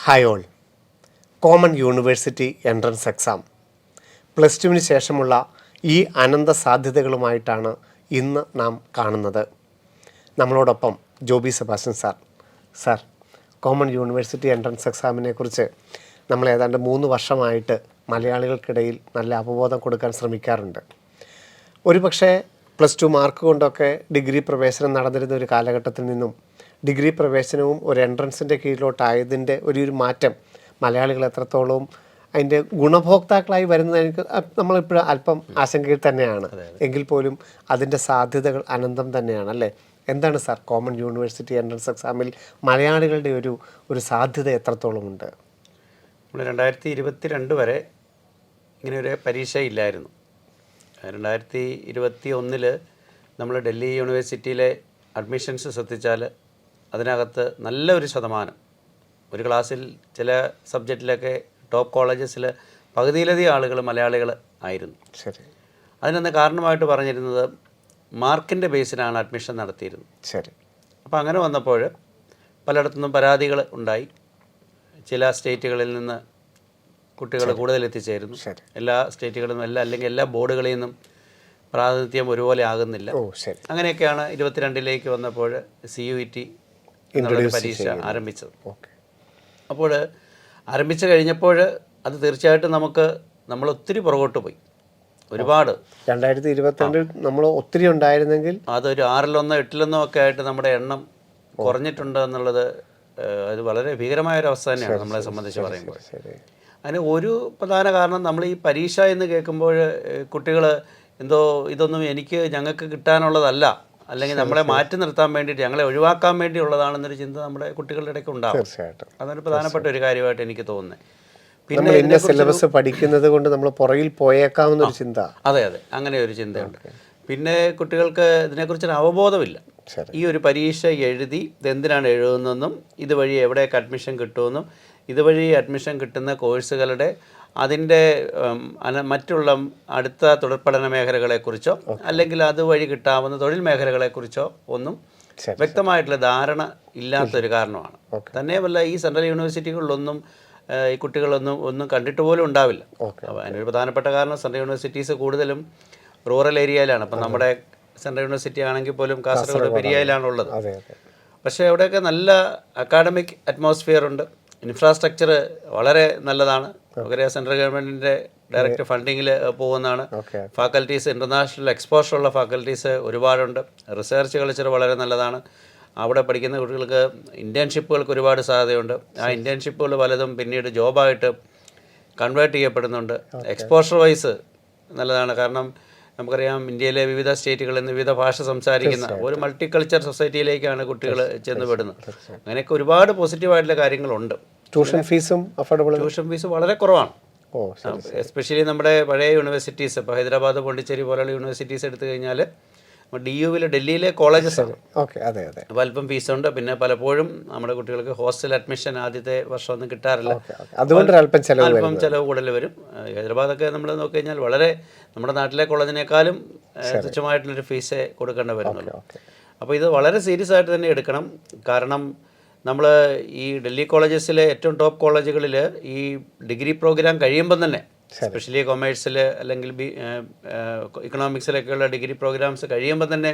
Hi all. Common university entrance exam plus ടുവിന് ശേഷമുള്ള ഈ അനന്ത സാധ്യതകളുമായിട്ടാണ് ഇന്ന് നാം കാണുന്നത്. നമ്മളോടൊപ്പം Joby Sebastian sir, common university entrance എക്സാമിനെ കുറിച്ച് നമ്മൾ ഏതാണ്ട് 3 വർഷമായിട്ട് മലയാളികൾക്കിടയിൽ നല്ല അവബോധം കൊടുക്കാൻ ശ്രമിക്കാറുണ്ട്. ഒരു പക്ഷേ പ്ലസ് ടു മാർക്ക് കൊണ്ടൊക്കെ ഡിഗ്രി പ്രവേശനം നടന്നിരുന്ന ഒരു കാലഘട്ടത്തിൽ നിന്നും ഡിഗ്രി പ്രവേശനവും ഒരു എൻട്രൻസിൻ്റെ കീഴിലോട്ടായതിൻ്റെ ഒരു മാറ്റം മലയാളികൾ എത്രത്തോളം അതിൻ്റെ ഗുണഭോക്താക്കളായി വരുന്നത് എനിക്ക് നമ്മളിപ്പോഴും അല്പം ആശങ്കയിൽ തന്നെയാണ്. എങ്കിൽ പോലും അതിൻ്റെ സാധ്യതകൾ അനന്തം തന്നെയാണ് അല്ലേ? എന്താണ് സാർ കോമൺ യൂണിവേഴ്സിറ്റി എൻട്രൻസ് എക്സാമിൽ മലയാളികളുടെ ഒരു സാധ്യത എത്രത്തോളമുണ്ട്? നമ്മൾ 2022 വരെ ഇങ്ങനെ ഒരു പരീക്ഷ ഇല്ലായിരുന്നു. 2021 നമ്മൾ ഡൽഹി യൂണിവേഴ്സിറ്റിയിലെ അഡ്മിഷൻസ് ശ്രദ്ധിച്ചാൽ അതിനകത്ത് നല്ലൊരു ശതമാനം, ഒരു ക്ലാസ്സിൽ ചില സബ്ജക്റ്റിലൊക്കെ ടോപ്പ് കോളേജസിൽ പകുതിയിലധികം ആളുകൾ മലയാളികൾ ആയിരുന്നു. ശരി. അതിനൊന്ന് കാരണമായിട്ട് പറഞ്ഞിരുന്നത് മാർക്കിൻ്റെ ബേസിലാണ് അഡ്മിഷൻ നടത്തിയിരുന്നത്. ശരി. അപ്പോൾ അങ്ങനെ വന്നപ്പോൾ പലയിടത്തുനിന്നും പരാതികൾ ഉണ്ടായി. ചില സ്റ്റേറ്റുകളിൽ നിന്ന് കുട്ടികൾ കൂടുതൽ എത്തിച്ചേരുന്നു. എല്ലാ സ്റ്റേറ്റുകളിൽ നിന്നും അല്ലെങ്കിൽ എല്ലാ ബോർഡുകളിൽ നിന്നും പ്രാതിനിധ്യം ഒരുപോലെ ആകുന്നില്ല. അങ്ങനെയൊക്കെയാണ് 22 വന്നപ്പോൾ CUET എന്നുള്ളൊരു പരീക്ഷ ആരംഭിച്ചത്. അപ്പോൾ ആരംഭിച്ചു കഴിഞ്ഞപ്പോൾ അത് തീർച്ചയായിട്ടും നമ്മൾ ഒത്തിരി പുറകോട്ട് പോയി. ഒരുപാട് 2022 നമ്മൾ ഒത്തിരി ഉണ്ടായിരുന്നെങ്കിൽ അതൊരു 6-1, 8-1 ഒക്കെ ആയിട്ട് നമ്മുടെ എണ്ണം കുറഞ്ഞിട്ടുണ്ട് എന്നുള്ളത് അത് വളരെ ഭീകരമായ ഒരു അവസ്ഥ തന്നെയാണ് നമ്മളെ സംബന്ധിച്ച് പറയുമ്പോൾ. അതിന് ഒരു പ്രധാന കാരണം നമ്മൾ ഈ പരീക്ഷ എന്ന് കേൾക്കുമ്പോൾ കുട്ടികൾ എന്തോ ഇതൊന്നും ഞങ്ങൾക്ക് കിട്ടാനുള്ളതല്ല, അല്ലെങ്കിൽ നമ്മളെ മാറ്റി നിർത്താൻ വേണ്ടിയിട്ട്, ഞങ്ങളെ ഒഴിവാക്കാൻ വേണ്ടിയുള്ളതാണെന്നൊരു ചിന്ത നമ്മുടെ കുട്ടികളുടെ ഇടയ്ക്ക് ഉണ്ടാകും. തീർച്ചയായിട്ടും അതൊരു പ്രധാനപ്പെട്ട ഒരു കാര്യമായിട്ട് എനിക്ക് തോന്നുന്നത്. പിന്നെ സിലബസ് പഠിക്കുന്നത് കൊണ്ട് നമ്മൾ പുറകിൽ പോയേക്കാവുന്ന ഒരു ചിന്ത. അതെ, അങ്ങനെ ഒരു ചിന്തയുണ്ട്. പിന്നെ കുട്ടികൾക്ക് ഇതിനെക്കുറിച്ചൊരു അവബോധമില്ല. ഈ ഒരു പരീക്ഷ എഴുതി ഇതെന്തിനാണ് എഴുതുന്നതെന്നും ഇതുവഴി എവിടെയൊക്കെ അഡ്മിഷൻ കിട്ടുമെന്നും ഇതുവഴി അഡ്മിഷൻ കിട്ടുന്ന കോഴ്സുകളുടെ അതിൻ്റെ മറ്റുള്ള അടുത്ത തുടർ പഠന മേഖലകളെക്കുറിച്ചോ അല്ലെങ്കിൽ അതുവഴി കിട്ടാവുന്ന തൊഴിൽ മേഖലകളെക്കുറിച്ചോ ഒന്നും വ്യക്തമായിട്ടുള്ള ധാരണ ഇല്ലാത്തൊരു കാരണമാണ്. തന്നെയുമല്ല, ഈ സെൻട്രൽ യൂണിവേഴ്സിറ്റികളിലൊന്നും ഈ കുട്ടികളൊന്നും കണ്ടിട്ട് പോലും ഉണ്ടാവില്ല. അപ്പോൾ അതിനൊരു പ്രധാനപ്പെട്ട കാരണം സെൻട്രൽ യൂണിവേഴ്സിറ്റീസ് കൂടുതലും റൂറൽ ഏരിയയിലാണ്. അപ്പം നമ്മുടെ സെൻട്രൽ യൂണിവേഴ്സിറ്റി ആണെങ്കിൽ പോലും കാസർഗോഡ് പെരിയയിലാണുള്ളത്. പക്ഷേ അവിടെയൊക്കെ നല്ല അക്കാഡമിക് അറ്റ്മോസ്ഫിയർ ഉണ്ട്. ഇൻഫ്രാസ്ട്രക്ചർ വളരെ നല്ലതാണ്. നമുക്കറിയാം സെൻട്രൽ ഗവൺമെൻറ്റിൻ്റെ ഡയറക്റ്റ് ഫണ്ടിങ്ങിൽ പോകുന്നതാണ്. ഫാക്കൽറ്റീസ്, ഇൻ്റർനാഷണൽ എക്സ്പോഷറുള്ള ഫാക്കൽറ്റീസ് ഒരുപാടുണ്ട്. റിസർച്ച് കൾച്ചർ വളരെ നല്ലതാണ്. അവിടെ പഠിക്കുന്ന കുട്ടികൾക്ക് ഇൻറ്റേൺഷിപ്പുകൾക്ക് ഒരുപാട് സാധ്യതയുണ്ട്. ആ ഇൻറ്റേൺഷിപ്പുകൾ പലതും പിന്നീട് ജോബായിട്ട് കൺവേർട്ട് ചെയ്യപ്പെടുന്നുണ്ട്. എക്സ്പോഷർ വൈസ് നല്ലതാണ്. കാരണം നമുക്കറിയാം ഇന്ത്യയിലെ വിവിധ സ്റ്റേറ്റുകളിൽ നിന്ന് വിവിധ ഭാഷ സംസാരിക്കുന്ന ഒരു മൾട്ടി കൾച്ചർ സൊസൈറ്റിയിലേക്കാണ് കുട്ടികൾ ചെന്നുപെടുന്നത്. അങ്ങനെയൊക്കെ ഒരുപാട് പോസിറ്റീവായിട്ടുള്ള കാര്യങ്ങളുണ്ട്. ട്യൂഷൻ ഫീസും ട്യൂഷൻ ഫീസ് വളരെ കുറവാണ്. എസ്പെഷ്യലി നമ്മുടെ പഴയ യൂണിവേഴ്സിറ്റീസ്, ഇപ്പോൾ ഹൈദരാബാദ്, പോണ്ടിച്ചേരി പോലെയുള്ള യൂണിവേഴ്സിറ്റീസ് എടുത്തു കഴിഞ്ഞാൽ DUവിൽ ഡൽഹിയിലെ കോളേജസ് ആണ്. അപ്പോൾ അല്പം ഫീസുണ്ട്. പിന്നെ പലപ്പോഴും നമ്മുടെ കുട്ടികൾക്ക് ഹോസ്റ്റൽ അഡ്മിഷൻ ആദ്യത്തെ വർഷമൊന്നും കിട്ടാറില്ല. അതുകൊണ്ട് അല്പം ചിലവ് കൂടുതൽ വരും. ഹൈദരാബാദൊക്കെ നമ്മൾ നോക്കിക്കഴിഞ്ഞാൽ വളരെ നമ്മുടെ നാട്ടിലെ കോളേജിനേക്കാളും തുച്ഛമായിട്ടുള്ളൊരു ഫീസേ കൊടുക്കേണ്ടി വരുന്നുള്ളൂ. അപ്പോൾ ഇത് വളരെ സീരിയസ് ആയിട്ട് തന്നെ എടുക്കണം. കാരണം നമ്മൾ ഈ ഡൽഹി കോളേജസിലെ ഏറ്റവും ടോപ്പ് കോളേജുകളിൽ ഈ ഡിഗ്രി പ്രോഗ്രാം കഴിയുമ്പം തന്നെ, എസ്പെഷ്യലി കൊമേഴ്സിൽ അല്ലെങ്കിൽ ഇക്കണോമിക്സിലൊക്കെയുള്ള ഡിഗ്രി പ്രോഗ്രാംസ് കഴിയുമ്പോൾ തന്നെ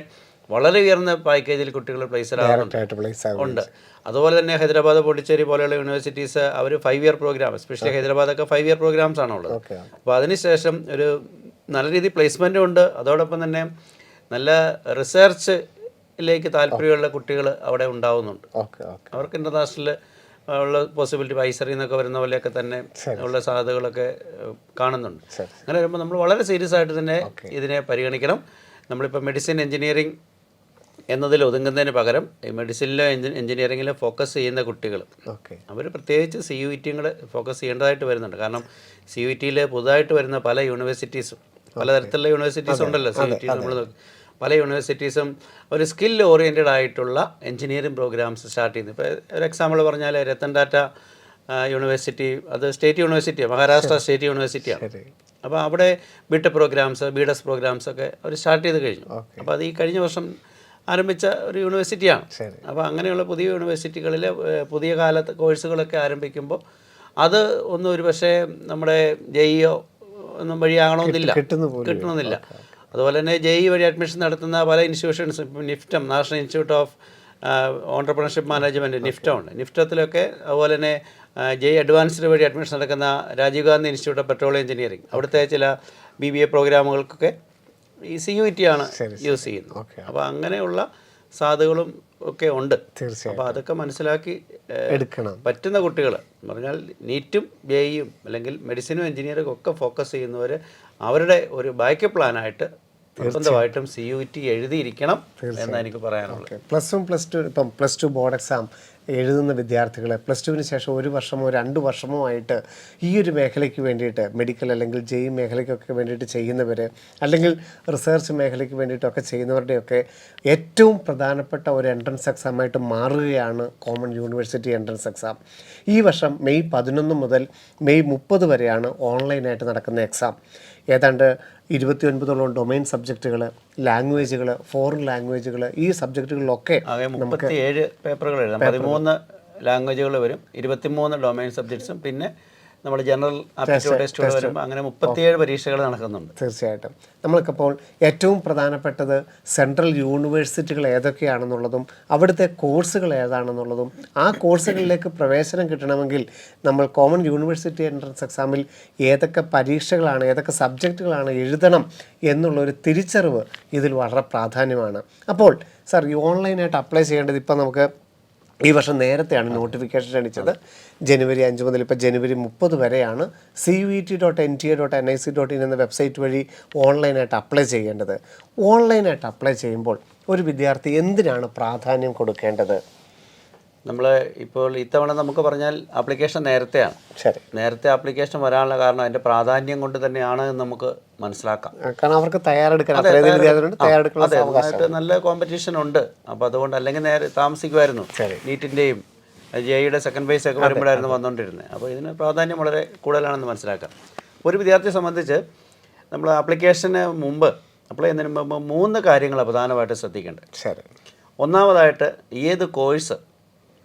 വളരെ ഉയർന്ന പാക്കേജിൽ കുട്ടികൾ പ്ലേസ്ഡ്. അതുപോലെ തന്നെ ഹൈദരാബാദ്, പോണ്ടിച്ചേരി പോലെയുള്ള യൂണിവേഴ്സിറ്റീസ് അവർ 5 ഇയർ പ്രോഗ്രാം, എസ്പെഷ്യലി ഹൈദരാബാദൊക്കെ 5 ഇയർ പ്രോഗ്രാംസ് ആണുള്ളത്. അപ്പോൾ അതിനുശേഷം ഒരു നല്ല രീതിയിൽ പ്ലേസ്മെൻറ്റും ഉണ്ട്. അതോടൊപ്പം തന്നെ നല്ല റിസർച്ചിലേക്ക് താല്പര്യമുള്ള കുട്ടികൾ അവിടെ ഉണ്ടാവുന്നുണ്ട്. അവർക്ക് ഇൻ്റർനാഷണൽ ഉള്ള പോസിബിലിറ്റി ഐസറിൽ നിന്നൊക്കെ വരുന്ന പോലെയൊക്കെ തന്നെ ഉള്ള സാധ്യതകളൊക്കെ കാണുന്നുണ്ട്. അങ്ങനെ വരുമ്പോൾ നമ്മൾ വളരെ സീരിയസ് ആയിട്ട് തന്നെ ഇതിനെ പരിഗണിക്കണം. നമ്മളിപ്പോൾ മെഡിസിൻ, എഞ്ചിനീയറിംഗ് എന്നതിൽ ഒതുങ്ങുന്നതിന് പകരം ഈ മെഡിസിനിലോ എഞ്ചിനീയറിങ്ങിലോ ഫോക്കസ് ചെയ്യുന്ന കുട്ടികൾ അവർ പ്രത്യേകിച്ച് CUET ഫോക്കസ് ചെയ്യേണ്ടതായിട്ട് വരുന്നുണ്ട്. കാരണം CUETയിൽ പുതുതായിട്ട് വരുന്ന പല യൂണിവേഴ്സിറ്റീസും, പലതരത്തിലുള്ള യൂണിവേഴ്സിറ്റീസ് ഉണ്ടല്ലോ. CUET നമ്മൾ പല യൂണിവേഴ്സിറ്റീസും ഒരു സ്കിൽ ഓറിയൻറ്റഡ് ആയിട്ടുള്ള എഞ്ചിനീയറിംഗ് പ്രോഗ്രാംസ് സ്റ്റാർട്ട് ചെയ്യുന്നു. ഇപ്പോൾ ഒരു എക്സാമ്പിൾ പറഞ്ഞാൽ രത്തൻ ടാറ്റ യൂണിവേഴ്സിറ്റി, അത് സ്റ്റേറ്റ് യൂണിവേഴ്സിറ്റിയാണ്, മഹാരാഷ്ട്ര സ്റ്റേറ്റ് യൂണിവേഴ്സിറ്റിയാണ്. അപ്പോൾ അവിടെ BTech പ്രോഗ്രാംസ്, BDS പ്രോഗ്രാംസ് ഒക്കെ അവർ സ്റ്റാർട്ട് ചെയ്ത് കഴിഞ്ഞു. അപ്പോൾ അത് ഈ കഴിഞ്ഞ വർഷം ആരംഭിച്ച ഒരു യൂണിവേഴ്സിറ്റിയാണ്. ശരി. അപ്പോൾ അങ്ങനെയുള്ള പുതിയ യൂണിവേഴ്സിറ്റികളിൽ പുതിയ കാലത്ത് കോഴ്സുകളൊക്കെ ആരംഭിക്കുമ്പോൾ അത് ഒന്നും ഒരു പക്ഷേ നമ്മുടെ ജെഇഒ ഒന്നും വഴിയാകണമെന്നില്ല, കിട്ടണമെന്നില്ല. അതുപോലെ തന്നെ ജെഇ വഴി അഡ്മിഷൻ നടത്തുന്ന പല ഇൻസ്റ്റിറ്റ്യൂഷൻസ്, ഇപ്പം NIFTEM, national institute of entrepreneurship management, NIFTEM ഉണ്ട്. നിഫ്റ്റത്തിലൊക്കെ അതുപോലെ തന്നെ ജെഇ അഡ്വാൻസ്ഡ് വഴി അഡ്മിഷൻ നടക്കുന്ന Rajiv Gandhi institute of petroleum engineering, അവിടുത്തെ ചില BBA പ്രോഗ്രാമുകൾക്കൊക്കെ ഈ CUET ആണ് യൂസ് ചെയ്യുന്നത്. അപ്പോൾ അങ്ങനെയുള്ള സാധ്യതകളും ഒക്കെ ഉണ്ട്. അപ്പോൾ അതൊക്കെ മനസ്സിലാക്കി എടുക്കണം. പറ്റുന്ന കുട്ടികൾ പറഞ്ഞാൽ നീറ്റും ജെഇയും അല്ലെങ്കിൽ മെഡിസിനും എഞ്ചിനീയറിംഗും ഒക്കെ ഫോക്കസ് ചെയ്യുന്നവർ അവരുടെ ഒരു ബാക്കപ്പ് പ്ലാനായിട്ട് നിർബന്ധമായിട്ടും CUET എഴുതിയിരിക്കണം എന്നാണ് എനിക്ക് പറയാനുള്ളത്. പ്ലസ് ടു ബോർഡ് എക്സാം എഴുതുന്ന വിദ്യാർത്ഥികൾ പ്ലസ് ടുവിന് ശേഷം 1 വർഷമോ 2 വർഷമോ ആയിട്ട് ഈ ഒരു മേഖലയ്ക്ക് വേണ്ടിയിട്ട്, മെഡിക്കൽ അല്ലെങ്കിൽ ജെഇ മേഖലയ്ക്കൊക്കെ വേണ്ടിയിട്ട് ചെയ്യുന്നവർ, അല്ലെങ്കിൽ റിസർച്ച് മേഖലയ്ക്ക് വേണ്ടിയിട്ടൊക്കെ ചെയ്യുന്നവരുടെയൊക്കെ ഏറ്റവും പ്രധാനപ്പെട്ട ഒരു എൻട്രൻസ് എക്സാമായിട്ട് മാറുകയാണ് കോമൺ യൂണിവേഴ്സിറ്റി എൻട്രൻസ് എക്സാം. ഈ വർഷം മെയ് 11 മുതൽ മെയ് 30 വരെയാണ് ഓൺലൈനായിട്ട് നടക്കുന്ന എക്സാം. ഏതാണ്ട് 29ഓളം ഡൊമൈൻ സബ്ജക്റ്റുകൾ, ലാംഗ്വേജുകൾ, ഫോറിൻ ലാംഗ്വേജുകൾ, ഈ സബ്ജക്റ്റുകളിലൊക്കെ 37 പേപ്പറുകൾ എഴുതാം. 13 ലാംഗ്വേജുകൾ വരും, 23 ഡൊമൈൻ സബ്ജക്ട്സും, പിന്നെ നമ്മൾ ജനറൽ ആപ്റ്റിറ്റ്യൂഡ് ടെസ്റ്റ് വരുമ്പോൾ അങ്ങനെ 37 പരീക്ഷകൾ നടക്കുന്നുണ്ട്. തീർച്ചയായിട്ടും നമ്മൾക്കിപ്പോൾ ഏറ്റവും പ്രധാനപ്പെട്ടത് സെൻട്രൽ യൂണിവേഴ്സിറ്റികൾ ഏതൊക്കെയാണെന്നുള്ളതും അവിടുത്തെ കോഴ്സുകൾ ഏതാണെന്നുള്ളതും ആ കോഴ്സുകളിലേക്ക് പ്രവേശനം കിട്ടണമെങ്കിൽ നമ്മൾ കോമൺ യൂണിവേഴ്സിറ്റി എൻട്രൻസ് എക്സാമിൽ ഏതൊക്കെ പരീക്ഷകളാണ്, ഏതൊക്കെ സബ്ജക്റ്റുകളാണ് എഴുതണം എന്നുള്ളൊരു തിരിച്ചറിവ് ഇതിൽ വളരെ പ്രാധാന്യമാണ്. അപ്പോൾ സാർ, ഈ ഓൺലൈനായിട്ട് അപ്ലൈ ചെയ്യേണ്ടത് ഇപ്പം നമുക്ക് ഈ വർഷം നേരത്തെയാണ് നോട്ടിഫിക്കേഷൻ ക്ഷണിച്ചത്. ജനുവരി 5 മുതൽ ഇപ്പോൾ ജനുവരി 30 വരെയാണ് CUET.NTA.NIC.in എന്ന വെബ്സൈറ്റ് വഴി ഓൺലൈനായിട്ട് അപ്ലൈ ചെയ്യേണ്ടത്. ഓൺലൈനായിട്ട് അപ്ലൈ ചെയ്യുമ്പോൾ ഒരു വിദ്യാർത്ഥി എന്തിനാണ് പ്രാധാന്യം കൊടുക്കേണ്ടത്? നമ്മൾ ഇപ്പോൾ ഇത്തവണ നമുക്ക് പറഞ്ഞാൽ ആപ്ലിക്കേഷൻ നേരത്തെയാണ്. ശരി. നേരത്തെ ആപ്ലിക്കേഷൻ വരാനുള്ള കാരണം അതിൻ്റെ പ്രാധാന്യം കൊണ്ട് തന്നെയാണ് എന്ന് നമുക്ക് മനസ്സിലാക്കാം. കാരണം അവർക്ക് തയ്യാറെടുക്കാൻ നല്ല കോമ്പറ്റീഷൻ ഉണ്ട്. അപ്പോൾ അതുകൊണ്ട് അല്ലെങ്കിൽ നേരെ താമസിക്കുമായിരുന്നു. നീറ്റിൻ്റെയും ജെഇയുടെ സെക്കൻഡ് ബേസ് ഒക്കെ വരുമ്പോഴായിരുന്നു വന്നുകൊണ്ടിരുന്നത്. അപ്പോൾ ഇതിന് പ്രാധാന്യം വളരെ കൂടുതലാണെന്ന് മനസ്സിലാക്കാം. ഒരു വിദ്യാർത്ഥിയെ സംബന്ധിച്ച് നമ്മൾ ആപ്ലിക്കേഷന് മുമ്പ് അപ്ലൈ ചെയ്യുന്നതിന് മുമ്പ് 3 കാര്യങ്ങൾ പ്രധാനമായിട്ട് ശ്രദ്ധിക്കേണ്ടത്. ശരി. ഒന്നാമതായിട്ട് ഏത് കോഴ്സ്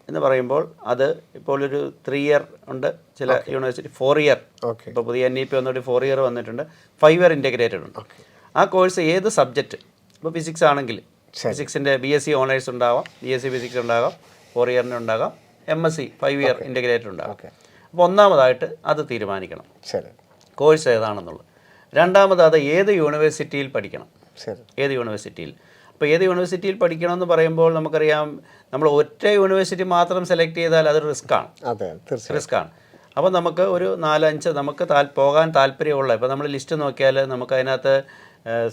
എന്ന് പറയുമ്പോൾ അത് ഇപ്പോൾ ഒരു 3 ഇയർ ഉണ്ട്, ചില യൂണിവേഴ്സിറ്റി 4 ഇയർ, ഇപ്പോൾ പുതിയ NEP വന്നിട്ട് 4 ഇയർ വന്നിട്ടുണ്ട്, 5 ഇയർ ഇൻറ്റഗ്രേറ്റഡ് ഉണ്ട്. ആ കോഴ്സ് ഏത് സബ്ജക്റ്റ്, ഇപ്പോൾ ഫിസിക്സ് ആണെങ്കിൽ ഫിസിക്സിൻ്റെ BSc ഓണേഴ്സ് ഉണ്ടാവാം, BSc ഫിസിക്സ് ഉണ്ടാകാം, 4 ഇയറിന് ഉണ്ടാകാം, MSc 5 ഇയർ ഇൻറ്റഗ്രേറ്റഡ് ഉണ്ടാകാം. അപ്പോൾ ഒന്നാമതായിട്ട് അത് തീരുമാനിക്കണം, കോഴ്സ് ഏതാണെന്നുള്ളത്. രണ്ടാമത് അത് ഏത് യൂണിവേഴ്സിറ്റിയിൽ പഠിക്കണം, ഏത് യൂണിവേഴ്സിറ്റിയിൽ. അപ്പോൾ ഏത് യൂണിവേഴ്സിറ്റിയിൽ പഠിക്കണമെന്ന് പറയുമ്പോൾ നമുക്കറിയാം, നമ്മൾ ഒറ്റ യൂണിവേഴ്സിറ്റി മാത്രം സെലക്ട് ചെയ്താൽ അതൊരു റിസ്ക്കാണ്. അപ്പോൾ നമുക്ക് ഒരു 4-5 നമുക്ക് പോകാൻ താല്പര്യമുള്ള, ഇപ്പോൾ നമ്മൾ ലിസ്റ്റ് നോക്കിയാൽ നമുക്ക് അതിനകത്ത്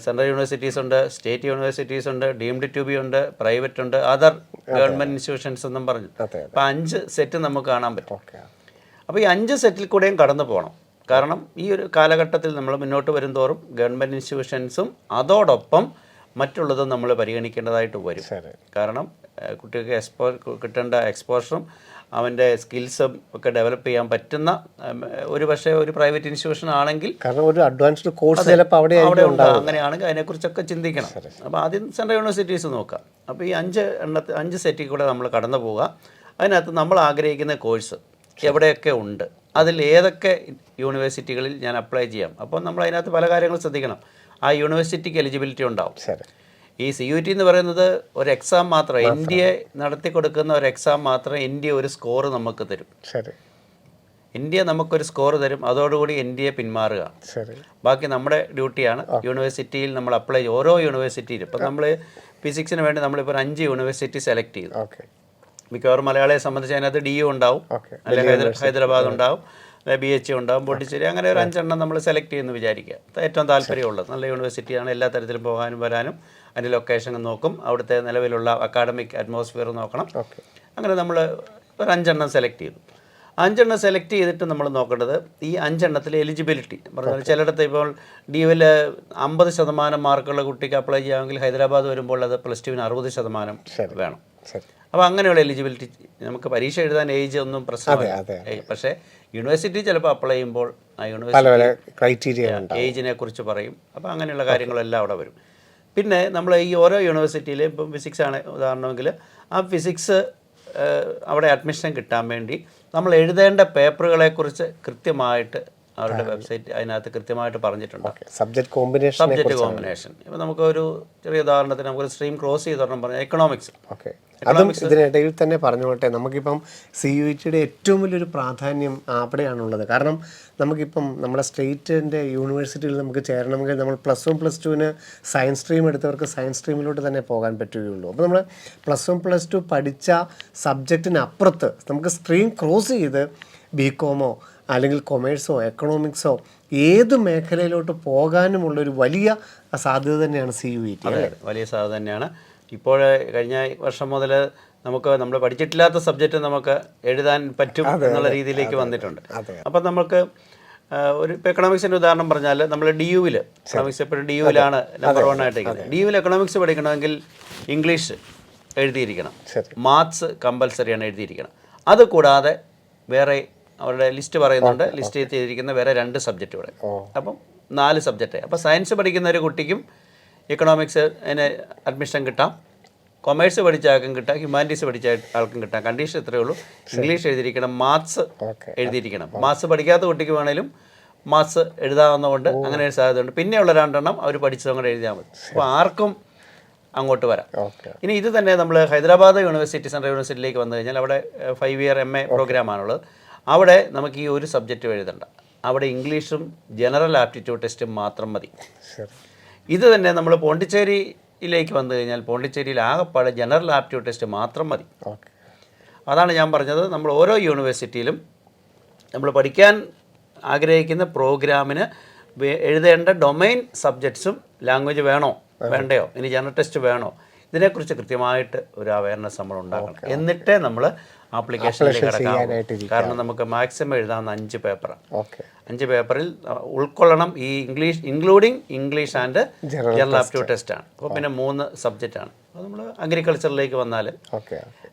സെൻട്രൽ യൂണിവേഴ്സിറ്റീസ് ഉണ്ട്, സ്റ്റേറ്റ് യൂണിവേഴ്സിറ്റീസ് ഉണ്ട്, ഡീംഡ് ടു ബി ഉണ്ട്, പ്രൈവറ്റ് ഉണ്ട്, അതർ ഗവൺമെൻറ് ഇൻസ്റ്റിറ്റ്യൂഷൻസ് എന്നും പറഞ്ഞു. അപ്പോൾ 5 സെറ്റ് നമുക്ക് കാണാൻ പറ്റും. അപ്പോൾ ഈ 5 സെറ്റിൽ കൂടെയും കടന്നു പോകണം. കാരണം ഈ ഒരു കാലഘട്ടത്തിൽ നമ്മൾ മുന്നോട്ട് വരും തോറും ഗവൺമെൻറ് ഇൻസ്റ്റിറ്റ്യൂഷൻസും അതോടൊപ്പം മറ്റുള്ളതും നമ്മൾ പരിഗണിക്കേണ്ടതായിട്ട് വരും. കാരണം കുട്ടികൾക്ക് കിട്ടേണ്ട എക്സ്പോഷറും അവൻ്റെ സ്കിൽസും ഒക്കെ ഡെവലപ്പ് ചെയ്യാൻ പറ്റുന്ന ഒരു പക്ഷേ ഒരു പ്രൈവറ്റ് ഇൻസ്റ്റിറ്റ്യൂഷൻ ആണെങ്കിൽ, കാരണം ഒരു അഡ്വാൻസ്ഡ് കോഴ്സ് ചിലപ്പോൾ അവിടെ ഉണ്ടാകും, അങ്ങനെയാണെങ്കിൽ അതിനെക്കുറിച്ചൊക്കെ ചിന്തിക്കണം. അപ്പോൾ ആദ്യം സെൻട്രൽ യൂണിവേഴ്സിറ്റീസ് നോക്കാം. അപ്പോൾ ഈ 5 സെറ്റിൽ കൂടെ നമ്മൾ കടന്നു പോവുക. അതിനകത്ത് നമ്മൾ ആഗ്രഹിക്കുന്ന കോഴ്സ് എവിടെയൊക്കെ ഉണ്ട്, അതിൽ ഏതൊക്കെ യൂണിവേഴ്സിറ്റികളിൽ ഞാൻ അപ്ലൈ ചെയ്യാം. അപ്പോൾ നമ്മൾ അതിനകത്ത് പല കാര്യങ്ങളും ശ്രദ്ധിക്കണം. ആ യൂണിവേഴ്സിറ്റിക്ക് എലിജിബിലിറ്റി ഉണ്ടാവും. ഈ CUET എന്ന് പറയുന്നത് ഒരു എക്സാം മാത്രം, NDA നടത്തി കൊടുക്കുന്ന ഒരു എക്സാം മാത്രം. NDA ഒരു സ്കോർ നമുക്ക് തരും. NDA നമുക്കൊരു സ്കോർ തരും, അതോടുകൂടി NDA പിന്മാറുക. ബാക്കി നമ്മുടെ ഡ്യൂട്ടിയാണ്. യൂണിവേഴ്സിറ്റിയിൽ നമ്മൾ അപ്ലൈ ചെയ്യും. ഓരോ യൂണിവേഴ്സിറ്റിയിലും ഇപ്പോൾ നമ്മൾ ഫിസിക്സിന് വേണ്ടി നമ്മളിപ്പോൾ 5 യൂണിവേഴ്സിറ്റി സെലക്ട് ചെയ്തു. മിക്കവാറും മലയാളിയെ സംബന്ധിച്ച് അതിനകത്ത് DU ഉണ്ടാവും, അല്ലെങ്കിൽ ഹൈദരാബാദ് ഉണ്ടാവും, BH ഉണ്ടാവും, പോണ്ടിച്ചേരി, അങ്ങനെ ഒരു 5 എണ്ണം നമ്മൾ സെലക്ട് ചെയ്യുന്നു വിചാരിക്കുക. ഏറ്റവും താല്പര്യമുള്ളത് നല്ല യൂണിവേഴ്സിറ്റിയാണ്, എല്ലാ തരത്തിലും പോകാനും വരാനും. അതിൻ്റെ ലൊക്കേഷൻ നോക്കും, അവിടുത്തെ നിലവിലുള്ള അക്കാഡമിക് അറ്റ്മോസ്ഫിയർ നോക്കണം. അങ്ങനെ നമ്മൾ ഒരു 5 എണ്ണം സെലക്ട് ചെയ്തു. 5 എണ്ണം സെലക്ട് ചെയ്തിട്ട് നമ്മൾ നോക്കേണ്ടത് ഈ 5 എണ്ണത്തിലെ എലിജിബിലിറ്റി. പറഞ്ഞാൽ ചിലയിടത്ത് ഇപ്പോൾ DUവിൽ 50% മാർക്കുള്ള കുട്ടിക്ക് അപ്ലൈ ചെയ്യാമെങ്കിൽ ഹൈദരാബാദ് വരുമ്പോൾ അത് +2-ന് 60% വേണം. അപ്പോൾ അങ്ങനെയുള്ള എലിജിബിലിറ്റി, നമുക്ക് പരീക്ഷ എഴുതാൻ ഏജ് ഒന്നും പ്രശ്നമില്ല. പക്ഷേ യൂണിവേഴ്സിറ്റി ചിലപ്പോൾ അപ്ലൈ ചെയ്യുമ്പോൾ ആ യൂണിവേഴ്സിറ്റി ഏജിനെ കുറിച്ച് പറയും. അപ്പോൾ അങ്ങനെയുള്ള കാര്യങ്ങളെല്ലാം അവിടെ വരും. പിന്നെ നമ്മൾ ഈ ഓരോ യൂണിവേഴ്സിറ്റിയിലും ഇപ്പം ഫിസിക്സ് ആണ് ഉദാഹരണമെങ്കിൽ ആ ഫിസിക്സ് അവിടെ അഡ്മിഷൻ കിട്ടാൻ വേണ്ടി നമ്മൾ എഴുതേണ്ട പേപ്പറുകളെക്കുറിച്ച് കൃത്യമായിട്ട് അവരുടെ വെബ്സൈറ്റ് അതിനകത്ത് കൃത്യമായിട്ട് പറഞ്ഞിട്ടുണ്ട്. സബ്ജക്റ്റ് കോമ്പിനേഷൻ ഇപ്പോൾ നമുക്കൊരു ചെറിയ ഉദാഹരണത്തിന് നമുക്കൊരു സ്ട്രീം ക്രോസ് ചെയ്തോണം പറഞ്ഞാൽ എക്കണോമിക്സ്. അതും ഇതിനിടയിൽ തന്നെ പറഞ്ഞോട്ടെ, നമുക്കിപ്പം CUET-യുടെ ഏറ്റവും വലിയൊരു പ്രാധാന്യം അവിടെയാണുള്ളത്. കാരണം നമുക്കിപ്പം നമ്മുടെ സ്റ്റേറ്റിൻ്റെ യൂണിവേഴ്സിറ്റിയിൽ നമുക്ക് ചേരണമെങ്കിൽ നമ്മൾ +1 +2 സയൻസ് സ്ട്രീം എടുത്തവർക്ക് സയൻസ് സ്ട്രീമിലോട്ട് തന്നെ പോകാൻ പറ്റുകയുള്ളൂ. അപ്പോൾ നമ്മൾ +1 +2 പഠിച്ച സബ്ജക്റ്റിനപ്പുറത്ത് നമുക്ക് സ്ട്രീം ക്രോസ് ചെയ്ത് BCom അല്ലെങ്കിൽ കൊമേഴ്സോ എക്കണോമിക്സോ ഏത് മേഖലയിലോട്ട് പോകാനുമുള്ളൊരു വലിയ സാധ്യത തന്നെയാണ് CUET. വലിയ സാധ്യത തന്നെയാണ്. ഇപ്പോൾ കഴിഞ്ഞ വർഷം മുതൽ നമുക്ക് നമ്മൾ പഠിച്ചിട്ടില്ലാത്ത സബ്ജക്റ്റ് നമുക്ക് എഴുതാൻ പറ്റും എന്നുള്ള രീതിയിലേക്ക് വന്നിട്ടുണ്ട്. അപ്പം നമുക്ക് ഒരു ഇപ്പോൾ എക്കണോമിക്സിൻ്റെ ഉദാഹരണം പറഞ്ഞാൽ നമ്മൾ DU-വിൽ എക്കണോമിക്സ് എപ്പോഴും DU-വിലാണ് നമ്പർ 1 ആയിട്ടിരിക്കുന്നത്. DU-വിൽ എക്കണോമിക്സ് പഠിക്കണമെങ്കിൽ ഇംഗ്ലീഷ് എഴുതിയിരിക്കണം, മാത്സ് കമ്പൽസറിയാണ് എഴുതിയിരിക്കണം. അതുകൂടാതെ വേറെ അവരുടെ ലിസ്റ്റ് പറയുന്നുണ്ട്, ലിസ്റ്റ് ചെയ്തിരിക്കുന്ന വേറെ 2 സബ്ജക്റ്റ് കൂടെ. അപ്പം 4 സബ്ജക്റ്റ്. അപ്പോൾ സയൻസ് പഠിക്കുന്ന ഒരു കുട്ടിക്കും എക്കണോമിക്സ് അതിന് അഡ്മിഷൻ കിട്ടാം, കൊമേഴ്സ് പഠിച്ച ആൾക്കും കിട്ടാം, ഹ്യൂമാനിറ്റീസ് പഠിച്ച ആൾക്കും കിട്ടാം. കണ്ടീഷൻ ഇത്രയേ ഉള്ളൂ, ഇംഗ്ലീഷ് എഴുതിയിരിക്കണം, മാത്സ് എഴുതിയിരിക്കണം. മാത്സ് പഠിക്കാത്ത കുട്ടിക്ക് വേണേലും മാത്സ് എഴുതാവുന്നതുകൊണ്ട് അങ്ങനെ ഒരു സാധ്യതയുണ്ട്. പിന്നെയുള്ള 2 എണ്ണം അവർ പഠിച്ചതും കൂടെ എഴുതിയാൽ മതി. അപ്പോൾ ആർക്കും അങ്ങോട്ട് വരാം. ഇനി ഇത് തന്നെ നമ്മൾ ഹൈദരാബാദ് യൂണിവേഴ്സിറ്റി, സെൻട്രൽ യൂണിവേഴ്സിറ്റിയിലേക്ക് വന്നു കഴിഞ്ഞാൽ അവിടെ 5 ഇയർ MA പ്രോഗ്രാമാണുള്ളത്. അവിടെ നമുക്ക് ഈ ഒരു സബ്ജക്റ്റ് എഴുതണ്ട, അവിടെ ഇംഗ്ലീഷും ജനറൽ ആപ്റ്റിറ്റ്യൂഡ് ടെസ്റ്റും മാത്രം മതി. ഇത് തന്നെ നമ്മൾ പോണ്ടിച്ചേരിയിലേക്ക് വന്നു കഴിഞ്ഞാൽ പോണ്ടിച്ചേരിയിൽ ആകെപ്പാടെ ജനറൽ ആപ്റ്റിറ്റ്യൂഡ് ടെസ്റ്റ് മാത്രം മതി. അതാണ് ഞാൻ പറഞ്ഞത്, നമ്മൾ ഓരോ യൂണിവേഴ്സിറ്റിയിലും നമ്മൾ പഠിക്കാൻ ആഗ്രഹിക്കുന്ന പ്രോഗ്രാമിന് എഴുതേണ്ട ഡൊമൈൻ സബ്ജക്ട്സും ലാംഗ്വേജ് വേണോ വേണ്ടയോ, ഇനി ജനറൽ ടെസ്റ്റ് വേണോ, ഇതിനെക്കുറിച്ച് കൃത്യമായിട്ട് ഒരു അവയർനെസ് നമ്മൾ ഉണ്ടാക്കണം. എന്നിട്ടേ നമ്മൾ ആപ്ലിക്കേഷനിലേക്ക് കിടക്കാം. കാരണം നമുക്ക് മാക്സിമം എഴുതാവുന്ന 5 പേപ്പറാണ്. 5 പേപ്പറിൽ ഉൾക്കൊള്ളണം ഈ English, including English and general aptitude ടെസ്റ്റാണ്. അപ്പോൾ പിന്നെ 3 സബ്ജക്റ്റാണ്. അപ്പോൾ നമ്മൾ അഗ്രികൾച്ചറിലേക്ക് വന്നാൽ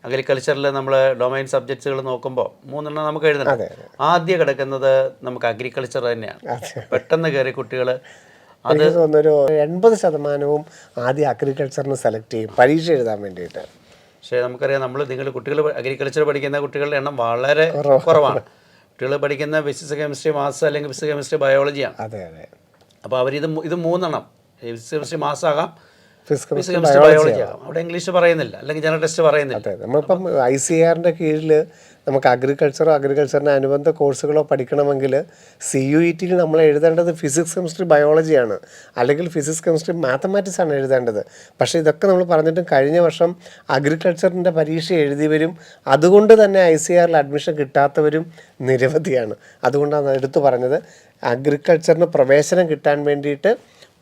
അഗ്രികൾച്ചറിൽ നമ്മൾ ഡൊമൈൻ സബ്ജക്ട്സുകൾ നോക്കുമ്പോൾ 3 എണ്ണം നമുക്ക് എഴുതണം. ആദ്യം കിടക്കുന്നത് നമുക്ക് അഗ്രികൾച്ചർ തന്നെയാണ്. പെട്ടെന്ന് കയറി കുട്ടികൾ അത് തോന്നുന്നൊരു 80% ആദ്യം അഗ്രികൾച്ചറിന് സെലക്ട് ചെയ്യും പരീക്ഷ എഴുതാൻ വേണ്ടിയിട്ട്. പക്ഷേ നമുക്കറിയാം, നിങ്ങൾ കുട്ടികൾ അഗ്രികൾച്ചർ പഠിക്കുന്ന കുട്ടികളുടെ എണ്ണം വളരെ കുറവാണ്. കുട്ടികൾ പഠിക്കുന്ന ഫിസിക്സ് കെമിസ്ട്രി മാത്സ് അല്ലെങ്കിൽ ഫിസിക്സ് കെമിസ്ട്രി ബയോളജിയാണ്. അപ്പോൾ ഇത് 3 എണ്ണം ഫിസിക്സ് കെമിസ്ട്രി മാത്സ് ആകാം, ഫിസിക്സ് കെമിസ്ട്രി ബയോളജി ആകാം. അവിടെ ഇംഗ്ലീഷ് പറയുന്നില്ല അല്ലെങ്കിൽ ജനറൽ ടെസ്റ്റ് പറയുന്നില്ല. നമ്മളിപ്പം ICAR-ന്റെ കീഴിൽ നമുക്ക് അഗ്രികൾച്ചറിന് അനുബന്ധ കോഴ്സുകളോ പഠിക്കണമെങ്കിൽ CUET-ൽ നമ്മൾ എഴുതേണ്ടത് ഫിസിക്സ് കെമിസ്ട്രി ബയോളജിയാണ്, അല്ലെങ്കിൽ ഫിസിക്സ് കെമിസ്ട്രി മാത്തമാറ്റിക്സ് ആണ് എഴുതേണ്ടത്. പക്ഷേ ഇതൊക്കെ നമ്മൾ പറഞ്ഞിട്ടും കഴിഞ്ഞ വർഷം അഗ്രികൾച്ചറിൻ്റെ പരീക്ഷ എഴുതിയവരും അതുകൊണ്ട് തന്നെ ICAR-ൽ അഡ്മിഷൻ കിട്ടാത്തവരും നിരവധിയാണ്. അതുകൊണ്ടാണ് എടുത്തു പറഞ്ഞത്, അഗ്രികൾച്ചറിന് പ്രവേശനം കിട്ടാൻ വേണ്ടിയിട്ട്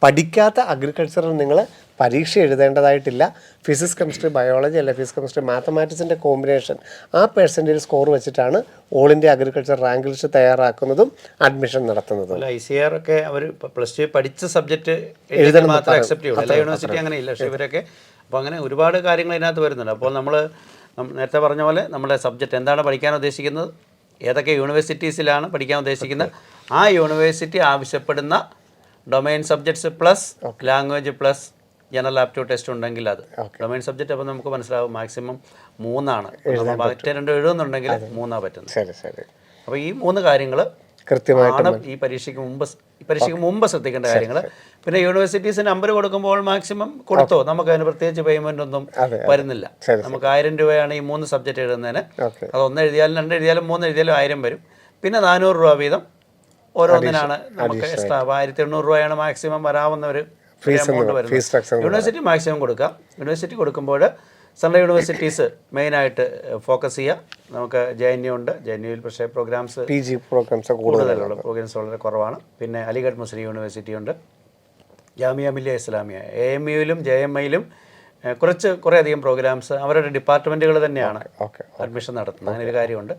പഠിക്കാത്ത അഗ്രികൾച്ചറിൽ നിങ്ങൾ പരീക്ഷ എഴുതേണ്ടതായിട്ടില്ല. ഫിസിക്സ് കെമിസ്ട്രി ബയോളജി അല്ലെ ഫിസിക്സ് കെമിസ്ട്രി മാത്തമാറ്റിക്സിൻ്റെ കോമ്പിനേഷൻ ആ പെർസെൻറ്റേജ് സ്കോർ വെച്ചിട്ടാണ് all India agriculture rank list തയ്യാറാക്കുന്നതും അഡ്മിഷൻ നടത്തുന്നതും. ICAR ഒക്കെ അവർ +2 പഠിച്ച സബ്ജക്റ്റ് എഴുതാൻ മാത്രമേ അക്സെപ്റ്റ് ചെയ്യുള്ളൂ. എല്ലാ യൂണിവേഴ്സിറ്റി അങ്ങനെ ഇല്ല. പക്ഷേ ഇവരൊക്കെ അപ്പോൾ അങ്ങനെ ഒരുപാട് കാര്യങ്ങൾ ഇതിനകത്ത് വരുന്നുണ്ട്. അപ്പോൾ നമ്മൾ നേരത്തെ പറഞ്ഞ പോലെ നമ്മുടെ സബ്ജക്റ്റ് എന്താണ് പഠിക്കാൻ ഉദ്ദേശിക്കുന്നത്, ഏതൊക്കെ യൂണിവേഴ്സിറ്റീസിലാണ് പഠിക്കാൻ ഉദ്ദേശിക്കുന്നത്, ആ യൂണിവേഴ്സിറ്റി ആവശ്യപ്പെടുന്ന domain subjects plus language plus general aptitude test ഉണ്ടെങ്കിൽ അത് ഡൊമൈൻ സബ്ജക്റ്റ്. അപ്പോൾ നമുക്ക് മനസ്സിലാവും മാക്സിമം 3 ആണ്. മറ്റേ 2 എഴുതുന്നുണ്ടെങ്കിൽ 3 പറ്റുന്നത്. അപ്പോൾ ഈ 3 കാര്യങ്ങൾ കൃത്യമായിട്ട് ഈ പരീക്ഷയ്ക്ക് മുമ്പ് ശ്രദ്ധിക്കേണ്ട കാര്യങ്ങൾ. പിന്നെ യൂണിവേഴ്സിറ്റീസ് നമ്പർ കൊടുക്കുമ്പോൾ മാക്സിമം കൊടുത്തോ, നമുക്ക് അതിന് പ്രത്യേകിച്ച് പേയ്മെൻ്റ് ഒന്നും വരുന്നില്ല. നമുക്ക് 1000 രൂപയാണ് ഈ 3 സബ്ജക്റ്റ് എഴുതുന്നതിന്. അത് 1 എഴുതിയാലും 2 എഴുതിയാലും 3 എഴുതിയാലും 1000 വരും. പിന്നെ 400 രൂപ വീതം ഓരോന്നിനാണ് നമുക്ക് എക്സ്ട്രാ. 1800 രൂപയാണ് മാക്സിമം വരാവുന്ന ഒരു എമൗണ്ട് വരുന്നത്. യൂണിവേഴ്സിറ്റി മാക്സിമം കൊടുക്കാം. യൂണിവേഴ്സിറ്റി കൊടുക്കുമ്പോൾ സെൻട്രൽ യൂണിവേഴ്സിറ്റീസ് മെയിനായിട്ട് ഫോക്കസ് ചെയ്യുക. നമുക്ക് JNU ഉണ്ട്. JNUവിൽ പക്ഷേ പ്രോഗ്രാംസ് PG പ്രോഗ്രാംസ് കൂടുതലുള്ള പ്രോഗ്രാംസ് വളരെ കുറവാണ്. പിന്നെ അലിഗഡ് മുസ്ലിം യൂണിവേഴ്സിറ്റി ഉണ്ട്, ജാമിയ മില്ലിയ ഇസ്ലാമിയ. AMUവിലും JMIയിലും കുറേയധികം പ്രോഗ്രാംസ് അവരുടെ ഡിപ്പാർട്ട്മെൻറ്റുകൾ തന്നെയാണ് അഡ്മിഷൻ നടത്തുന്നത്. അങ്ങനെ ഒരു കാര്യമുണ്ട്.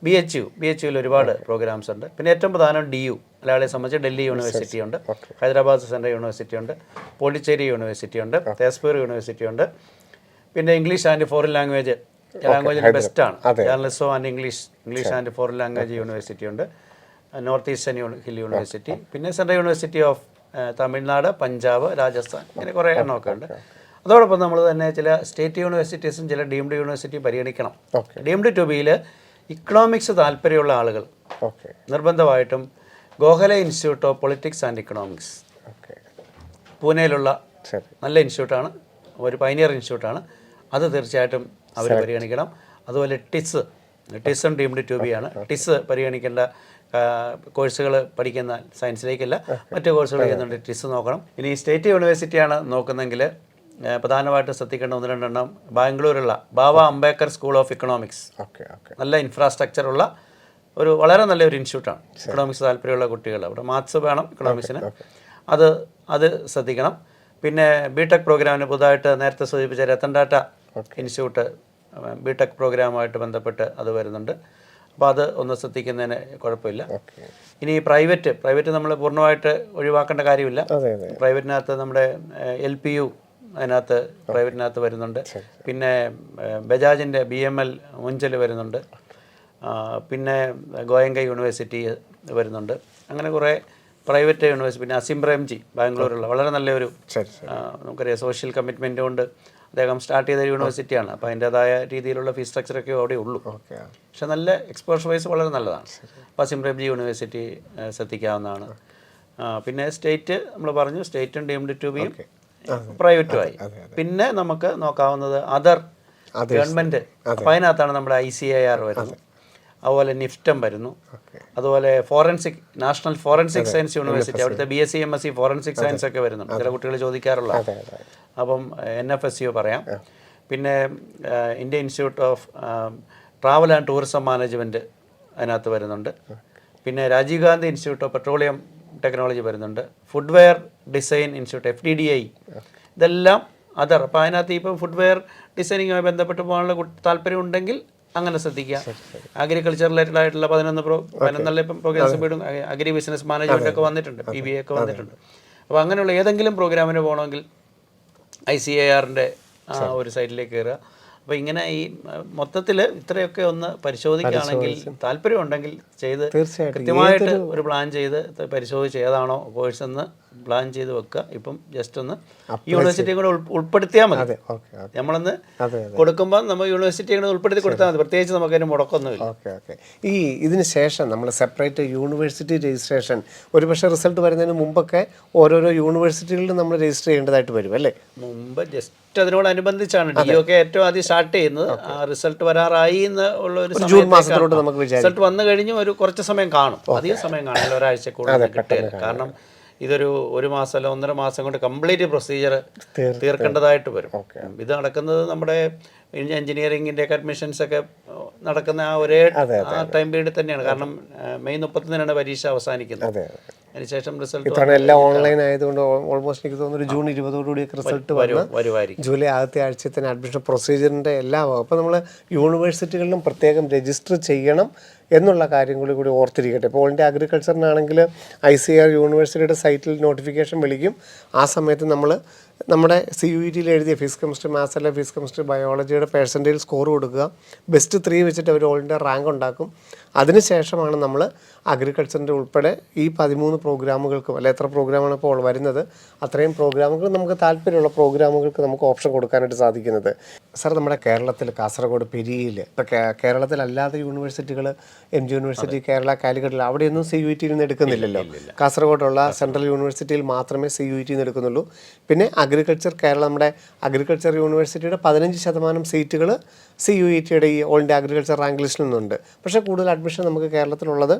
BHUവിൽ ഒരുപാട് പ്രോഗ്രാംസ് ഉണ്ട്. പിന്നെ ഏറ്റവും പ്രധാനം DU, മലയാളിയെ സംബന്ധിച്ച് ഡൽഹി യൂണിവേഴ്സിറ്റി ഉണ്ട്, ഹൈദരാബാദ് സെൻട്രൽ യൂണിവേഴ്സിറ്റി ഉണ്ട്, പോണ്ടിച്ചേരി യൂണിവേഴ്സിറ്റി ഉണ്ട്, തേസ്പൂർ യൂണിവേഴ്സിറ്റി ഉണ്ട്. പിന്നെ ഇംഗ്ലീഷ് ആൻഡ് ഫോറിൻ ലാംഗ്വേജിൻ്റെ ബെസ്റ്റാണ് journalism and English and foreign language university ഉണ്ട്, നോർത്ത് ഈസ്റ്റേൺ ഹിൽ യൂണിവേഴ്സിറ്റി. പിന്നെ central university of Tamil Nadu, Punjab, Rajasthan, ഇങ്ങനെ കുറേ എണ്ണമൊക്കെ ഉണ്ട്. അതോടൊപ്പം നമ്മൾ തന്നെ ചില സ്റ്റേറ്റ് യൂണിവേഴ്സിറ്റീസും ചില ഡീംഡ് യൂണിവേഴ്സിറ്റിയും പരിഗണിക്കണം. ഡീംഡ് ടു ബിയിൽ ഇക്കണോമിക്സ് താല്പര്യമുള്ള ആളുകൾ നിർബന്ധമായിട്ടും Gokhale institute of politics and economics, പൂനെയിലുള്ള നല്ല ഇൻസ്റ്റിറ്റ്യൂട്ടാണ്, ഒരു പൈനിയർ ഇൻസ്റ്റിറ്റ്യൂട്ടാണ്, അത് തീർച്ചയായിട്ടും അവർ പരിഗണിക്കണം. അതുപോലെ ടിസും ഡീംഡ് ടു ബി ആണ്. ടിസ് പരിഗണിക്കേണ്ട കോഴ്സുകൾ പഠിക്കുന്ന സയൻസിലേക്കല്ല, മറ്റു കോഴ്സുകൾ ചെയ്യുന്നുണ്ട്. ടിസ് നോക്കണം. ഇനി സ്റ്റേറ്റ് യൂണിവേഴ്സിറ്റിയാണ് നോക്കുന്നതെങ്കിൽ പ്രധാനമായിട്ടും ശ്രദ്ധിക്കേണ്ട 1-2 ബാംഗ്ലൂരുള്ള ബാബ അംബേദ്കർ സ്കൂൾ ഓഫ് ഇക്കണോമിക്സ്, നല്ല ഇൻഫ്രാസ്ട്രക്ചറുള്ള ഒരു വളരെ നല്ലൊരു ഇൻസ്റ്റിറ്റ്യൂട്ടാണ്. ഇക്കണോമിക്സ് താല്പര്യമുള്ള കുട്ടികൾ, അവിടെ മാത്സ് വേണം ഇക്കണോമിക്സിന്, അത് ശ്രദ്ധിക്കണം. പിന്നെ ബിടെക് പ്രോഗ്രാമിന് പുതുതായിട്ട് നേരത്തെ സൂചിപ്പിച്ച രത്തൻ ടാറ്റ ഇൻസ്റ്റിറ്റ്യൂട്ട് ബിടെക് പ്രോഗ്രാമുമായിട്ട് ബന്ധപ്പെട്ട് അത് വരുന്നുണ്ട്. അപ്പോൾ അത് ഒന്ന് ശ്രദ്ധിക്കുന്നതിന് കുഴപ്പമില്ല. ഇനി പ്രൈവറ്റ് നമ്മൾ പൂർണ്ണമായിട്ട് ഒഴിവാക്കേണ്ട കാര്യമില്ല. പ്രൈവറ്റിനകത്ത് നമ്മുടെ LPU അതിനകത്ത് പ്രൈവറ്റിനകത്ത് വരുന്നുണ്ട്. പിന്നെ ബജാജിൻ്റെ BML മുഞ്ചൽ വരുന്നുണ്ട്. പിന്നെ ഗോയങ്ക യൂണിവേഴ്സിറ്റി വരുന്നുണ്ട്. അങ്ങനെ കുറേ പ്രൈവറ്റ് യൂണിവേഴ്സിറ്റി. പിന്നെ അസിം പ്രേംജി ബാംഗ്ലൂരുള്ള വളരെ നല്ലൊരു നമുക്കറിയാം സോഷ്യൽ കമ്മിറ്റ്മെൻ്റ് കൊണ്ട് അദ്ദേഹം സ്റ്റാർട്ട് ചെയ്ത യൂണിവേഴ്സിറ്റിയാണ്. അപ്പോൾ അതിൻ്റേതായ രീതിയിലുള്ള ഫീസ് സ്ട്രക്ചറൊക്കെ അവിടെ ഉള്ളൂ. പക്ഷെ നല്ല എക്സ്പോഷർ വൈസ് വളരെ നല്ലതാണ്. അപ്പോൾ അസിം പ്രേംജി യൂണിവേഴ്സിറ്റി ശ്രദ്ധിക്കാവുന്നതാണ്. പിന്നെ സ്റ്റേറ്റ് നമ്മൾ പറഞ്ഞു, സ്റ്റേറ്റും ഡീംഡ് ടു ബിയും പ്രൈവറ്റുമായി. പിന്നെ നമുക്ക് നോക്കാവുന്നത് അതർ ഗവൺമെൻറ്. അപ്പോൾ അതിനകത്താണ് നമ്മുടെ ICAR വരുന്നു, അതുപോലെ നിഫ്റ്റം വരുന്നു, അതുപോലെ നാഷണൽ ഫോറൻസിക് സയൻസ് യൂണിവേഴ്സിറ്റി, അവിടുത്തെ BSc MSc ഫോറൻസിക് സയൻസ് ഒക്കെ വരുന്നുണ്ട്. ചില കുട്ടികൾ ചോദിക്കാറുള്ള. അപ്പം NFSU പറയാം. പിന്നെ Indian Institute of Travel and Tourism Management അതിനകത്ത് വരുന്നുണ്ട്. പിന്നെ Rajiv Gandhi institute of Petroleum Technology വരുന്നുണ്ട്. ഫുഡ്വെയർ ഡിസൈൻ ഇൻസ്റ്റിറ്റ്യൂട്ട് FTDI, ഇതെല്ലാം അതർ. അപ്പോൾ അതിനകത്ത് ഇപ്പം ഫുഡ്വെയർ ഡിസൈനിങ്ങുമായി ബന്ധപ്പെട്ട് പോകാനുള്ള താല്പര്യം ഉണ്ടെങ്കിൽ അങ്ങനെ ശ്രദ്ധിക്കുക. അഗ്രികൾച്ചർ റിലേറ്റഡ് ആയിട്ടുള്ള 11 ഇപ്പം പ്രോഗ്രാംസ് വീടും അഗ്രി ബിസിനസ് മാനേജ്മെൻ്റ് ഒക്കെ വന്നിട്ടുണ്ട്, PBA ഒക്കെ വന്നിട്ടുണ്ട്. അപ്പോൾ അങ്ങനെയുള്ള ഏതെങ്കിലും പ്രോഗ്രാമിന് പോകണമെങ്കിൽ ICARൻ്റെ ഒരു സൈറ്റിലേക്ക് കയറുക. അപ്പോൾ ഇങ്ങനെ ഈ മൊത്തത്തിൽ ഇത്രയൊക്കെ ഒന്ന് പരിശോധിക്കുകയാണെങ്കിൽ, താല്പര്യമുണ്ടെങ്കിൽ ചെയ്ത് കൃത്യമായിട്ട് ഒരു പ്ലാൻ ചെയ്ത് പരിശോധിച്ച് ഏതാണോ കോഴ്സ് എന്ന് പ്ലാൻ ചെയ്ത് വെക്കുക. ഇപ്പം ജസ്റ്റ് ഒന്ന് യൂണിവേഴ്സിറ്റിയും കൂടെ ഉൾപ്പെടുത്തിയാൽ മതി. നമ്മളൊന്ന് കൊടുക്കുമ്പോൾ നമ്മൾ യൂണിവേഴ്സിറ്റിയും കൂടെ ഉൾപ്പെടുത്തി കൊടുത്താൽ മതി. പ്രത്യേകിച്ച് നമുക്കതിന് മുടക്കമൊന്നുമില്ല. ഇതിന് ശേഷം നമ്മൾ സെപ്പറേറ്റ് യൂണിവേഴ്സിറ്റി രജിസ്ട്രേഷൻ, ഒരുപക്ഷെ റിസൾട്ട് വരുന്നതിന് മുമ്പൊക്കെ ഓരോരോ യൂണിവേഴ്സിറ്റികളിലും നമ്മൾ രജിസ്റ്റർ ചെയ്യേണ്ടതായിട്ട് വരും അല്ലേ? മുമ്പ് ജസ്റ്റ് അതിനോടനുബന്ധിച്ചാണ് DOK ഏറ്റവും ആദ്യം സ്റ്റാർട്ട് ചെയ്യുന്നത്. റിസൾട്ട് വരാറായി എന്നുള്ള ഒരു ജൂൺ മാസത്തിലോട്ട് നമുക്ക് റിസൾട്ട് വന്നു കഴിഞ്ഞ് ഒരു കുറച്ച് സമയം കാണും, അധികം സമയം കാണില്ല, ഒരാഴ്ച കൂടുതൽ കിട്ടില്ല. കാരണം ഇതൊരു 1 മാസം അല്ല 1.5 മാസം കൊണ്ട് കംപ്ലീറ്റ് പ്രൊസീജിയർ തീർക്കേണ്ടതായിട്ട് വരും. ഇത് നടക്കുന്നത് നമ്മുടെ എഞ്ചിനീയറിംഗിൻ്റെ അഡ്മിഷൻസ് ഒക്കെ നടക്കുന്ന ഒരേ ടൈം പീരീഡിൽ തന്നെയാണ്. കാരണം മെയ് 31-നാണ് പരീക്ഷ അവസാനിക്കുന്നത്. അതിനുശേഷം റിസൾട്ട് എല്ലാം ഓൺലൈൻ ആയതുകൊണ്ട് ഓൾമോസ്റ്റ് എനിക്ക് തോന്നുന്നു ജൂൺ 20 റിസൾട്ട് വരുമായിരിക്കും. ജൂലൈ ആദ്യത്തെ ആഴ്ച തന്നെ അഡ്മിഷൻ പ്രൊസീജിയറിൻ്റെ എല്ലാം. അപ്പോൾ നമ്മൾ യൂണിവേഴ്സിറ്റികളിലും പ്രത്യേകം രജിസ്റ്റർ ചെയ്യണം എന്നുള്ള കാര്യം കൂടി ഓർത്തിരിക്കട്ടെ. ഇപ്പോൾ ഓൾ ഇന്ത്യ അഗ്രികൾച്ചറിനാണെങ്കിൽ ICAR യൂണിവേഴ്സിറ്റിയുടെ സൈറ്റിൽ നോട്ടിഫിക്കേഷൻ വിളിക്കും. ആ സമയത്ത് നമ്മൾ നമ്മുടെ CUETയിൽ എഴുതിയ ഫിസിക്സ് കെമിസ്ട്രി മാത്സ് അല്ലെ ഫിസിക്സ് കെമിസ്ട്രി ബയോളജിയുടെ പെർസെൻറ്റേജ് സ്കോർ കൊടുക്കുക. ബെസ്റ്റ് 3 വെച്ചിട്ട് അവർ ഓൾ ഇന്ത്യ റാങ്ക് ഉണ്ടാക്കും. അതിനുശേഷമാണ് നമ്മൾ അഗ്രികൾച്ചറിൻ്റെ ഉൾപ്പെടെ ഈ 13 പ്രോഗ്രാമുകൾക്കും അല്ലെ എത്ര പ്രോഗ്രാമാണ് ഇപ്പോൾ വരുന്നത് അത്രയും പ്രോഗ്രാമുകൾ നമുക്ക് താല്പര്യമുള്ള പ്രോഗ്രാമുകൾക്ക് നമുക്ക് ഓപ്ഷൻ കൊടുക്കാനായിട്ട് സാധിക്കുന്നത്. സാർ, നമ്മുടെ കേരളത്തിൽ കാസർഗോഡ് പെരിയയിൽ ഇപ്പോൾ കേരളത്തിലല്ലാത്ത യൂണിവേഴ്സിറ്റികൾ MG യൂണിവേഴ്സിറ്റി, കേരള, കാലിക്കറ്റിൽ അവിടെയൊന്നും CUETയിൽ നിന്ന് എടുക്കുന്നില്ലല്ലോ. കാസർഗോഡുള്ള സെൻട്രൽ യൂണിവേഴ്സിറ്റിയിൽ മാത്രമേ CUETയിൽ നിന്ന് എടുക്കുന്നുള്ളൂ. പിന്നെ നമ്മുടെ അഗ്രികൾച്ചർ യൂണിവേഴ്സിറ്റിയുടെ 15% സീറ്റുകൾ CUETയുടെ ഈ ഓൾ ഇന്ത്യ അഗ്രികൾച്ചർ റാങ്ക് ലിസ്റ്റിൽ നിന്നുണ്ട്. പക്ഷേ കൂടുതൽ അഡ്മിഷൻ നമുക്ക് കേരളത്തിലുള്ളത്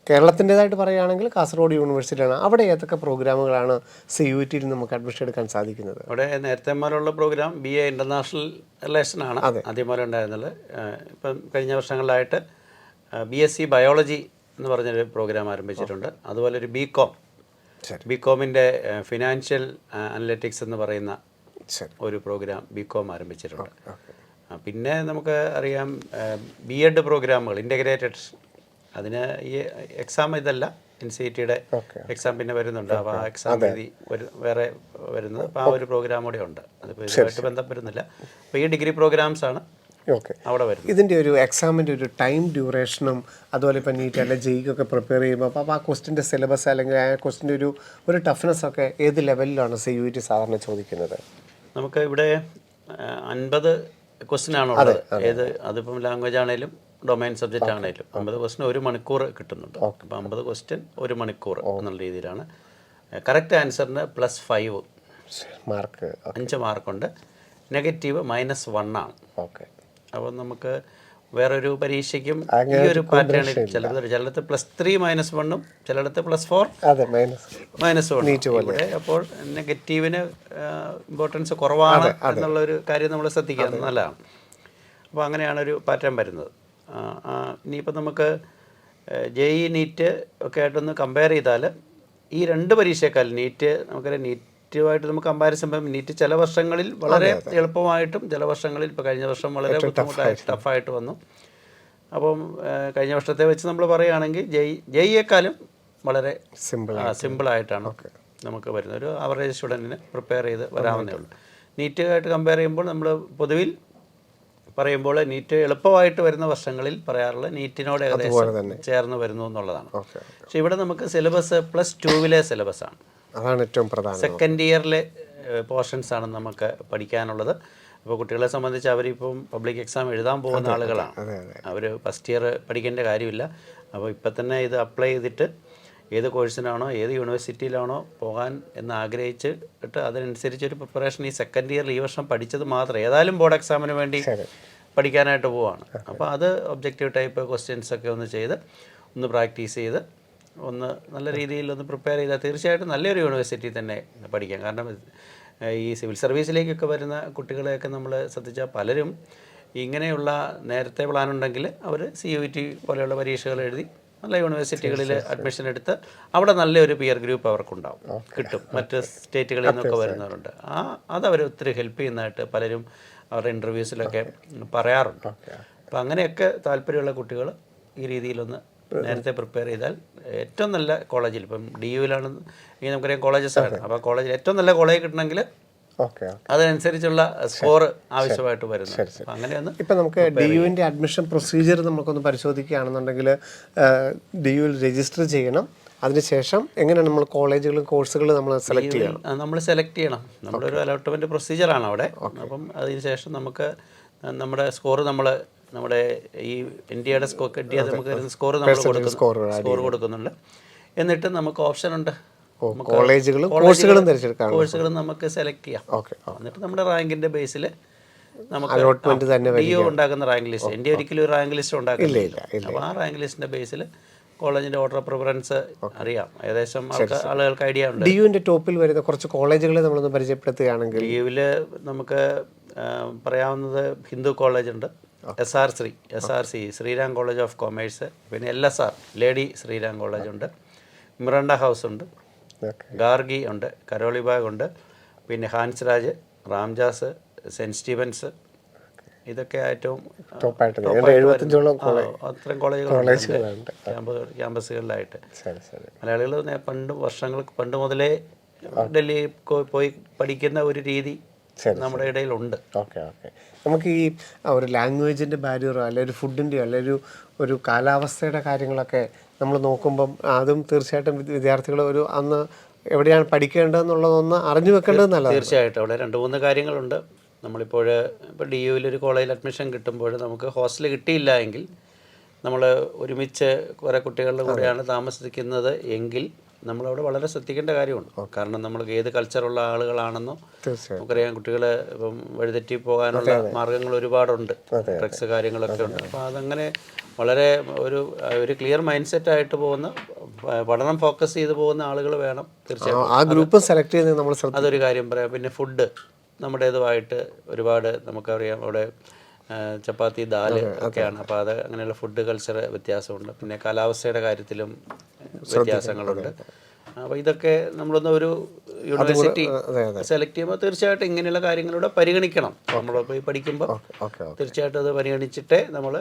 കേരളത്തിൻ്റേതായിട്ട് പറയുകയാണെങ്കിൽ കാസർഗോഡ് യൂണിവേഴ്സിറ്റിയാണ്. അവിടെ ഏതൊക്കെ പ്രോഗ്രാമുകളാണ് CUETയിൽ നമുക്ക് അഡ്മിഷൻ എടുക്കാൻ സാധിക്കുന്നത്? അവിടെ നേരത്തെ മുതലുള്ള പ്രോഗ്രാം BA ഇൻ്റർനാഷണൽ റിലേഷനാണ് ആദ്യം പോലെ ഉണ്ടായിരുന്നത്. ഇപ്പം കഴിഞ്ഞ വർഷങ്ങളിലായിട്ട് BSc ബയോളജി എന്ന് പറഞ്ഞൊരു പ്രോഗ്രാം ആരംഭിച്ചിട്ടുണ്ട്. അതുപോലെ ഒരു BComമിൻ്റെ ഫിനാൻഷ്യൽ അനലിറ്റിക്സ് എന്ന് പറയുന്ന ഒരു പ്രോഗ്രാം BCom ആരംഭിച്ചിട്ടുണ്ട്. പിന്നെ നമുക്ക് അറിയാം B.Ed പ്രോഗ്രാമുകൾ ഇൻ്റഗ്രേറ്റഡ്, അതിന് ഈ എക്സാം ഇതല്ല, NCERTയുടെ എക്സാം പിന്നെ വരുന്നുണ്ട്. അപ്പോൾ ആ എക്സാം എഴുതി വേറെ വരുന്നത്. അപ്പോൾ ആ ഒരു പ്രോഗ്രാം കൂടെ ഉണ്ട്. അതിപ്പോൾ ഇതുമായിട്ട് ബന്ധപ്പെടുന്നില്ല. അപ്പോൾ ഈ ഡിഗ്രി പ്രോഗ്രാംസാണ് ഓക്കെ. അവിടെ വരുന്നത്. ഇതിൻ്റെ ഒരു എക്സാമിൻ്റെ ഒരു ടൈം ഡ്യൂറേഷനും അതുപോലെ ഇപ്പോൾ നീറ്റ് അല്ലെ ജെയ്ക്കൊക്കെ പ്രിപ്പയർ ചെയ്യുമ്പോൾ അപ്പോൾ ആ ക്വസ്റ്റിൻ്റെ സിലബസ് അല്ലെങ്കിൽ ആ ക്വസ്റ്റിൻ്റെ ഒരു ടഫ്നെസ് ഒക്കെ ഏത് ലെവലിലാണ് CUET സാധാരണ ചോദിക്കുന്നത്? നമുക്ക് ഇവിടെ 50 ക്വസ്റ്റ്യൻ ആണുള്ളത്. ഏത് അതിപ്പം ലാംഗ്വേജ് ആണെങ്കിലും ഡൊമൈൻ സബ്ജക്റ്റ് ആണെങ്കിലും 50 ക്വസ്റ്റ്യൻ 1 മണിക്കൂർ കിട്ടുന്നുണ്ട്. അപ്പോൾ 50 ക്വസ്റ്റ്യൻ 1 മണിക്കൂർ എന്നുള്ള രീതിയിലാണ്. കറക്റ്റ് ആൻസറിന് +5 മാർക്ക്, 5 മാർക്കുണ്ട്. നെഗറ്റീവ് -1 ആണ്. ഓക്കെ. അപ്പോൾ നമുക്ക് വേറൊരു പരീക്ഷയ്ക്കും ഈ ഒരു പാറ്റേൺ ചിലടത്ത് +3 -1ഉം ചിലടത്ത് +4 -1 ഇവിടെ. അപ്പോൾ നെഗറ്റീവിന് ഇമ്പോർട്ടൻസ് കുറവാണ് എന്നുള്ളൊരു കാര്യം നമ്മൾ ശ്രദ്ധിക്കുക നല്ലതാണ്. അപ്പോൾ അങ്ങനെയാണ് ഒരു പാറ്റേൺ വരുന്നത്. ഇനിയിപ്പോൾ നമുക്ക് JEE നീറ്റ് ഒക്കെ ആയിട്ടൊന്ന് കമ്പയർ ചെയ്താൽ ഈ 2 പരീക്ഷയേക്കാൾ നീറ്റ് നമുക്കറിയാം, നീറ്റുമായിട്ട് നമുക്ക് കമ്പാരിസൺ ചെയ്യുമ്പോൾ നീറ്റ് ചില വർഷങ്ങളിൽ വളരെ എളുപ്പമായിട്ടും ചില വർഷങ്ങളിൽ ഇപ്പോൾ കഴിഞ്ഞ വർഷം വളരെ ബുദ്ധിമുട്ടായിട്ട് ടഫായിട്ട് വന്നു. അപ്പം കഴിഞ്ഞ വർഷത്തെ വെച്ച് നമ്മൾ പറയുകയാണെങ്കിൽ JEEയേക്കാളും വളരെ സിമ്പിളായിട്ടാണ് നമുക്ക് വരുന്നത്. ഒരു ആവറേജ് സ്റ്റുഡൻറ്റിന് പ്രിപ്പയർ ചെയ്ത് വരാവുന്നേ ഉള്ളൂ. നീറ്റുമായിട്ട് കമ്പയർ ചെയ്യുമ്പോൾ നമ്മൾ പൊതുവിൽ പറയുമ്പോൾ നീറ്റ് എളുപ്പമായിട്ട് വരുന്ന വർഷങ്ങളിൽ പറയാറുള്ളത് നീറ്റിനോട് ഏകദേശം ചേർന്ന് വരുന്നു എന്നുള്ളതാണ്. പക്ഷേ ഇവിടെ നമുക്ക് സിലബസ് +2 സിലബസാണ്. അതാണ് ഏറ്റവും പ്രധാനം. സെക്കൻഡ് ഇയറിലെ പോർഷൻസ് ആണ് നമുക്ക് പഠിക്കാനുള്ളത്. അപ്പോൾ കുട്ടികളെ സംബന്ധിച്ച് അവരിപ്പം പബ്ലിക് എക്സാം എഴുതാൻ പോകുന്ന ആളുകളാണ്. അവർ ഫസ്റ്റ് ഇയർ പഠിക്കേണ്ട കാര്യമില്ല. അപ്പോൾ ഇപ്പം തന്നെ ഇത് അപ്ലൈ ചെയ്തിട്ട് ഏത് കോഴ്സിനാണോ ഏത് യൂണിവേഴ്സിറ്റിയിലാണോ പോകാൻ എന്ന് ആഗ്രഹിച്ചിട്ട് അതിനനുസരിച്ചൊരു പ്രിപ്പറേഷൻ ഈ സെക്കൻഡ് ഇയറിൽ ഈ വർഷം പഠിച്ചത് മാത്രം ഏതായാലും ബോർഡ് എക്സാമിന് വേണ്ടി പഠിക്കാനായിട്ട് പോവാണ്. അപ്പോൾ അത് ഒബ്ജക്റ്റീവ് ടൈപ്പ് ക്വസ്റ്റ്യൻസ് ഒക്കെ ഒന്ന് ചെയ്ത് ഒന്ന് പ്രാക്ടീസ് ചെയ്ത് ഒന്ന് നല്ല രീതിയിൽ ഒന്ന് പ്രിപ്പയർ ചെയ്താൽ തീർച്ചയായിട്ടും നല്ലൊരു യൂണിവേഴ്സിറ്റി തന്നെ പഠിക്കാം. കാരണം ഈ സിവിൽ സർവീസിലേക്കൊക്കെ വരുന്ന കുട്ടികളെയൊക്കെ നമ്മൾ ശ്രദ്ധിച്ചാൽ പലരും ഇങ്ങനെയുള്ള നേരത്തെ പ്ലാനുണ്ടെങ്കിൽ അവർ CUET പോലെയുള്ള പരീക്ഷകൾ എഴുതി നല്ല യൂണിവേഴ്സിറ്റികളിൽ അഡ്മിഷൻ എടുത്ത് അവിടെ നല്ലൊരു പിയർ ഗ്രൂപ്പ് അവർക്കുണ്ടാവും, കിട്ടും. മറ്റ് സ്റ്റേറ്റുകളിൽ നിന്നൊക്കെ വരുന്നവരുണ്ട്. അതവർ ഒത്തിരി ഹെൽപ്പ് ചെയ്യുന്നതായിട്ട് പലരും അവരുടെ ഇൻ്റർവ്യൂസിലൊക്കെ പറയാറുണ്ട്. അപ്പോൾ അങ്ങനെയൊക്കെ താല്പര്യമുള്ള കുട്ടികൾ ഈ രീതിയിലൊന്ന് നേരത്തെ പ്രിപ്പയർ ചെയ്താൽ ഏറ്റവും നല്ല കോളേജിൽ, ഇപ്പം DUവിലാണ് ഈ നമുക്കറിയാം കോളേജസ് ആണ്. അപ്പോൾ കോളേജിൽ ഏറ്റവും നല്ല കോളേജ് കിട്ടണമെങ്കിൽ അതനുസരിച്ചുള്ള സ്കോർ ആവശ്യമായിട്ട് വരുന്നു. അങ്ങനെയൊന്ന് ഇപ്പം നമുക്ക് DUവിൻ്റെ അഡ്മിഷൻ പ്രൊസീജിയർ നമുക്കൊന്ന് പരിശോധിക്കുകയാണെന്നുണ്ടെങ്കിൽ DUവിൽ രജിസ്റ്റർ ചെയ്യണം. അതിനുശേഷം എങ്ങനെയാണ് നമ്മൾ കോളേജുകളും കോഴ്സുകളും നമ്മൾ സെലക്ട് ചെയ്യണം? നമ്മൾ സെലക്ട് ചെയ്യണം. നമ്മളൊരു അലോട്ട്മെൻറ്റ് പ്രൊസീജിയറാണ് അവിടെ. അപ്പം അതിനുശേഷം നമുക്ക് നമ്മുടെ സ്കോർ നമ്മുടെ ഈ ഇന്ത്യയുടെ നമുക്ക് സ്കോർ നമ്മൾ സ്കോർ കൊടുക്കുന്നുണ്ട്. എന്നിട്ട് നമുക്ക് ഓപ്ഷൻ ഉണ്ട്, കോളേജുകളും കോഴ്സുകളും തിരഞ്ഞെടുക്കാം. കോഴ്സുകളും നമുക്ക് സെലക്ട് ചെയ്യാം. എന്നിട്ട് നമ്മുടെ റാങ്കിൻ്റെ ബേസിൽ നമുക്ക് DU ഉണ്ടാക്കുന്ന റാങ്ക് ലിസ്റ്റ്, ഇന്ത്യ ഒരിക്കലും ഒരു റാങ്ക് ലിസ്റ്റ് ഉണ്ടാക്കില്ല. അപ്പോൾ ആ റാങ്ക് ലിസ്റ്റിൻ്റെ ബേസിൽ കോളേജിൻ്റെ ഓർഡർ പ്രിഫറൻസ് അറിയാം. ഏകദേശം ആളുകൾക്ക് ഐഡിയ ഉണ്ട്. DUവിൻ്റെ ടോപ്പിൽ വരുന്ന കുറച്ച് കോളേജുകളെ നമ്മളൊന്ന് പരിചയപ്പെടുത്തുകയാണെങ്കിൽ DUവിൽ നമുക്ക് പറയാവുന്നത് ഹിന്ദു കോളേജ് ഉണ്ട്, SRC Shriram College of Commerce, പിന്നെ LSR ലേഡി ശ്രീരാം കോളേജ് ഉണ്ട്, മിറണ്ട ഹൗസ് ഉണ്ട്, ഗാർഗി ഉണ്ട്, കരോളി ബാഗ് ഉണ്ട്, പിന്നെ ഹാൻസ് രാജ്, റാംജാസ്, സെൻറ്റ് സ്റ്റീവൻസ്, ഇതൊക്കെ ഏറ്റവും അത്രയും കോളേജുകളുണ്ട് ക്യാമ്പസുകളിലായിട്ട്. മലയാളികൾ പണ്ട് മുതലേ ഡൽഹി പോയി പഠിക്കുന്ന ഒരു രീതി നമ്മുടെ ഇടയിലുണ്ട്. നമുക്ക് ഈ ഒരു ലാംഗ്വേജിൻ്റെ ബാരിയറോ അല്ലെ ഒരു ഫുഡിൻ്റെയോ അല്ലെ ഒരു കാലാവസ്ഥയുടെ കാര്യങ്ങളൊക്കെ നമ്മൾ നോക്കുമ്പം അതും തീർച്ചയായിട്ടും വിദ്യാർത്ഥികൾ അന്ന് എവിടെയാണ് പഠിക്കേണ്ടതെന്നുള്ളതൊന്ന് അറിഞ്ഞു വെക്കേണ്ടത് നല്ലതാണ്. തീർച്ചയായിട്ടും അവിടെ 2-3 കാര്യങ്ങളുണ്ട്. ഇപ്പോൾ DUവിലൊരു കോളേജിൽ അഡ്മിഷൻ കിട്ടുമ്പോൾ നമുക്ക് ഹോസ്റ്റൽ കിട്ടിയില്ല എങ്കിൽ നമ്മൾ ഒരുമിച്ച് കുറേ കുട്ടികളുടെ കൂടെയാണ് താമസിക്കുന്നത് എങ്കിൽ നമ്മളവിടെ വളരെ ശ്രദ്ധിക്കേണ്ട കാര്യമുണ്ട്. കാരണം നമ്മൾക്ക് ഏത് കൾച്ചറുള്ള ആളുകളാണെന്നോ നമുക്കറിയാം. കുട്ടികൾ ഇപ്പം വഴിതെറ്റി പോകാനുള്ള മാർഗ്ഗങ്ങൾ ഒരുപാടുണ്ട്, ഡ്രഗ്സ് കാര്യങ്ങളൊക്കെ ഉണ്ട്. അപ്പോൾ അതങ്ങനെ വളരെ ഒരു ക്ലിയർ മൈൻഡ് സെറ്റായിട്ട് പോകുന്ന പഠനം ഫോക്കസ് ചെയ്ത് പോകുന്ന ആളുകൾ വേണം തീർച്ചയായിട്ടും. ആ ഗ്രൂപ്പ് സെലക്ട് ചെയ്യുന്നത് നമ്മൾ അതൊരു കാര്യം പറയാം. പിന്നെ ഫുഡ് നമ്മുടേതുമായിട്ട് ഒരുപാട് നമുക്കറിയാം. അവിടെ ചപ്പാത്തി, ദാല് ഒക്കെയാണ്. അപ്പോൾ അത് അങ്ങനെയുള്ള ഫുഡ് കൾച്ചർ വ്യത്യാസമുണ്ട്. പിന്നെ കാലാവസ്ഥയുടെ കാര്യത്തിലും വ്യത്യാസങ്ങളുണ്ട്. അപ്പോൾ ഇതൊക്കെ നമ്മളൊന്ന് ഒരു യൂണിവേഴ്സിറ്റി സെലക്ട് ചെയ്യുമ്പോൾ തീർച്ചയായിട്ടും ഇങ്ങനെയുള്ള കാര്യങ്ങളിലൂടെ പരിഗണിക്കണം. നമ്മളിപ്പോൾ ഈ പഠിക്കുമ്പോൾ തീർച്ചയായിട്ടും അത് പരിഗണിച്ചിട്ടേ നമ്മൾ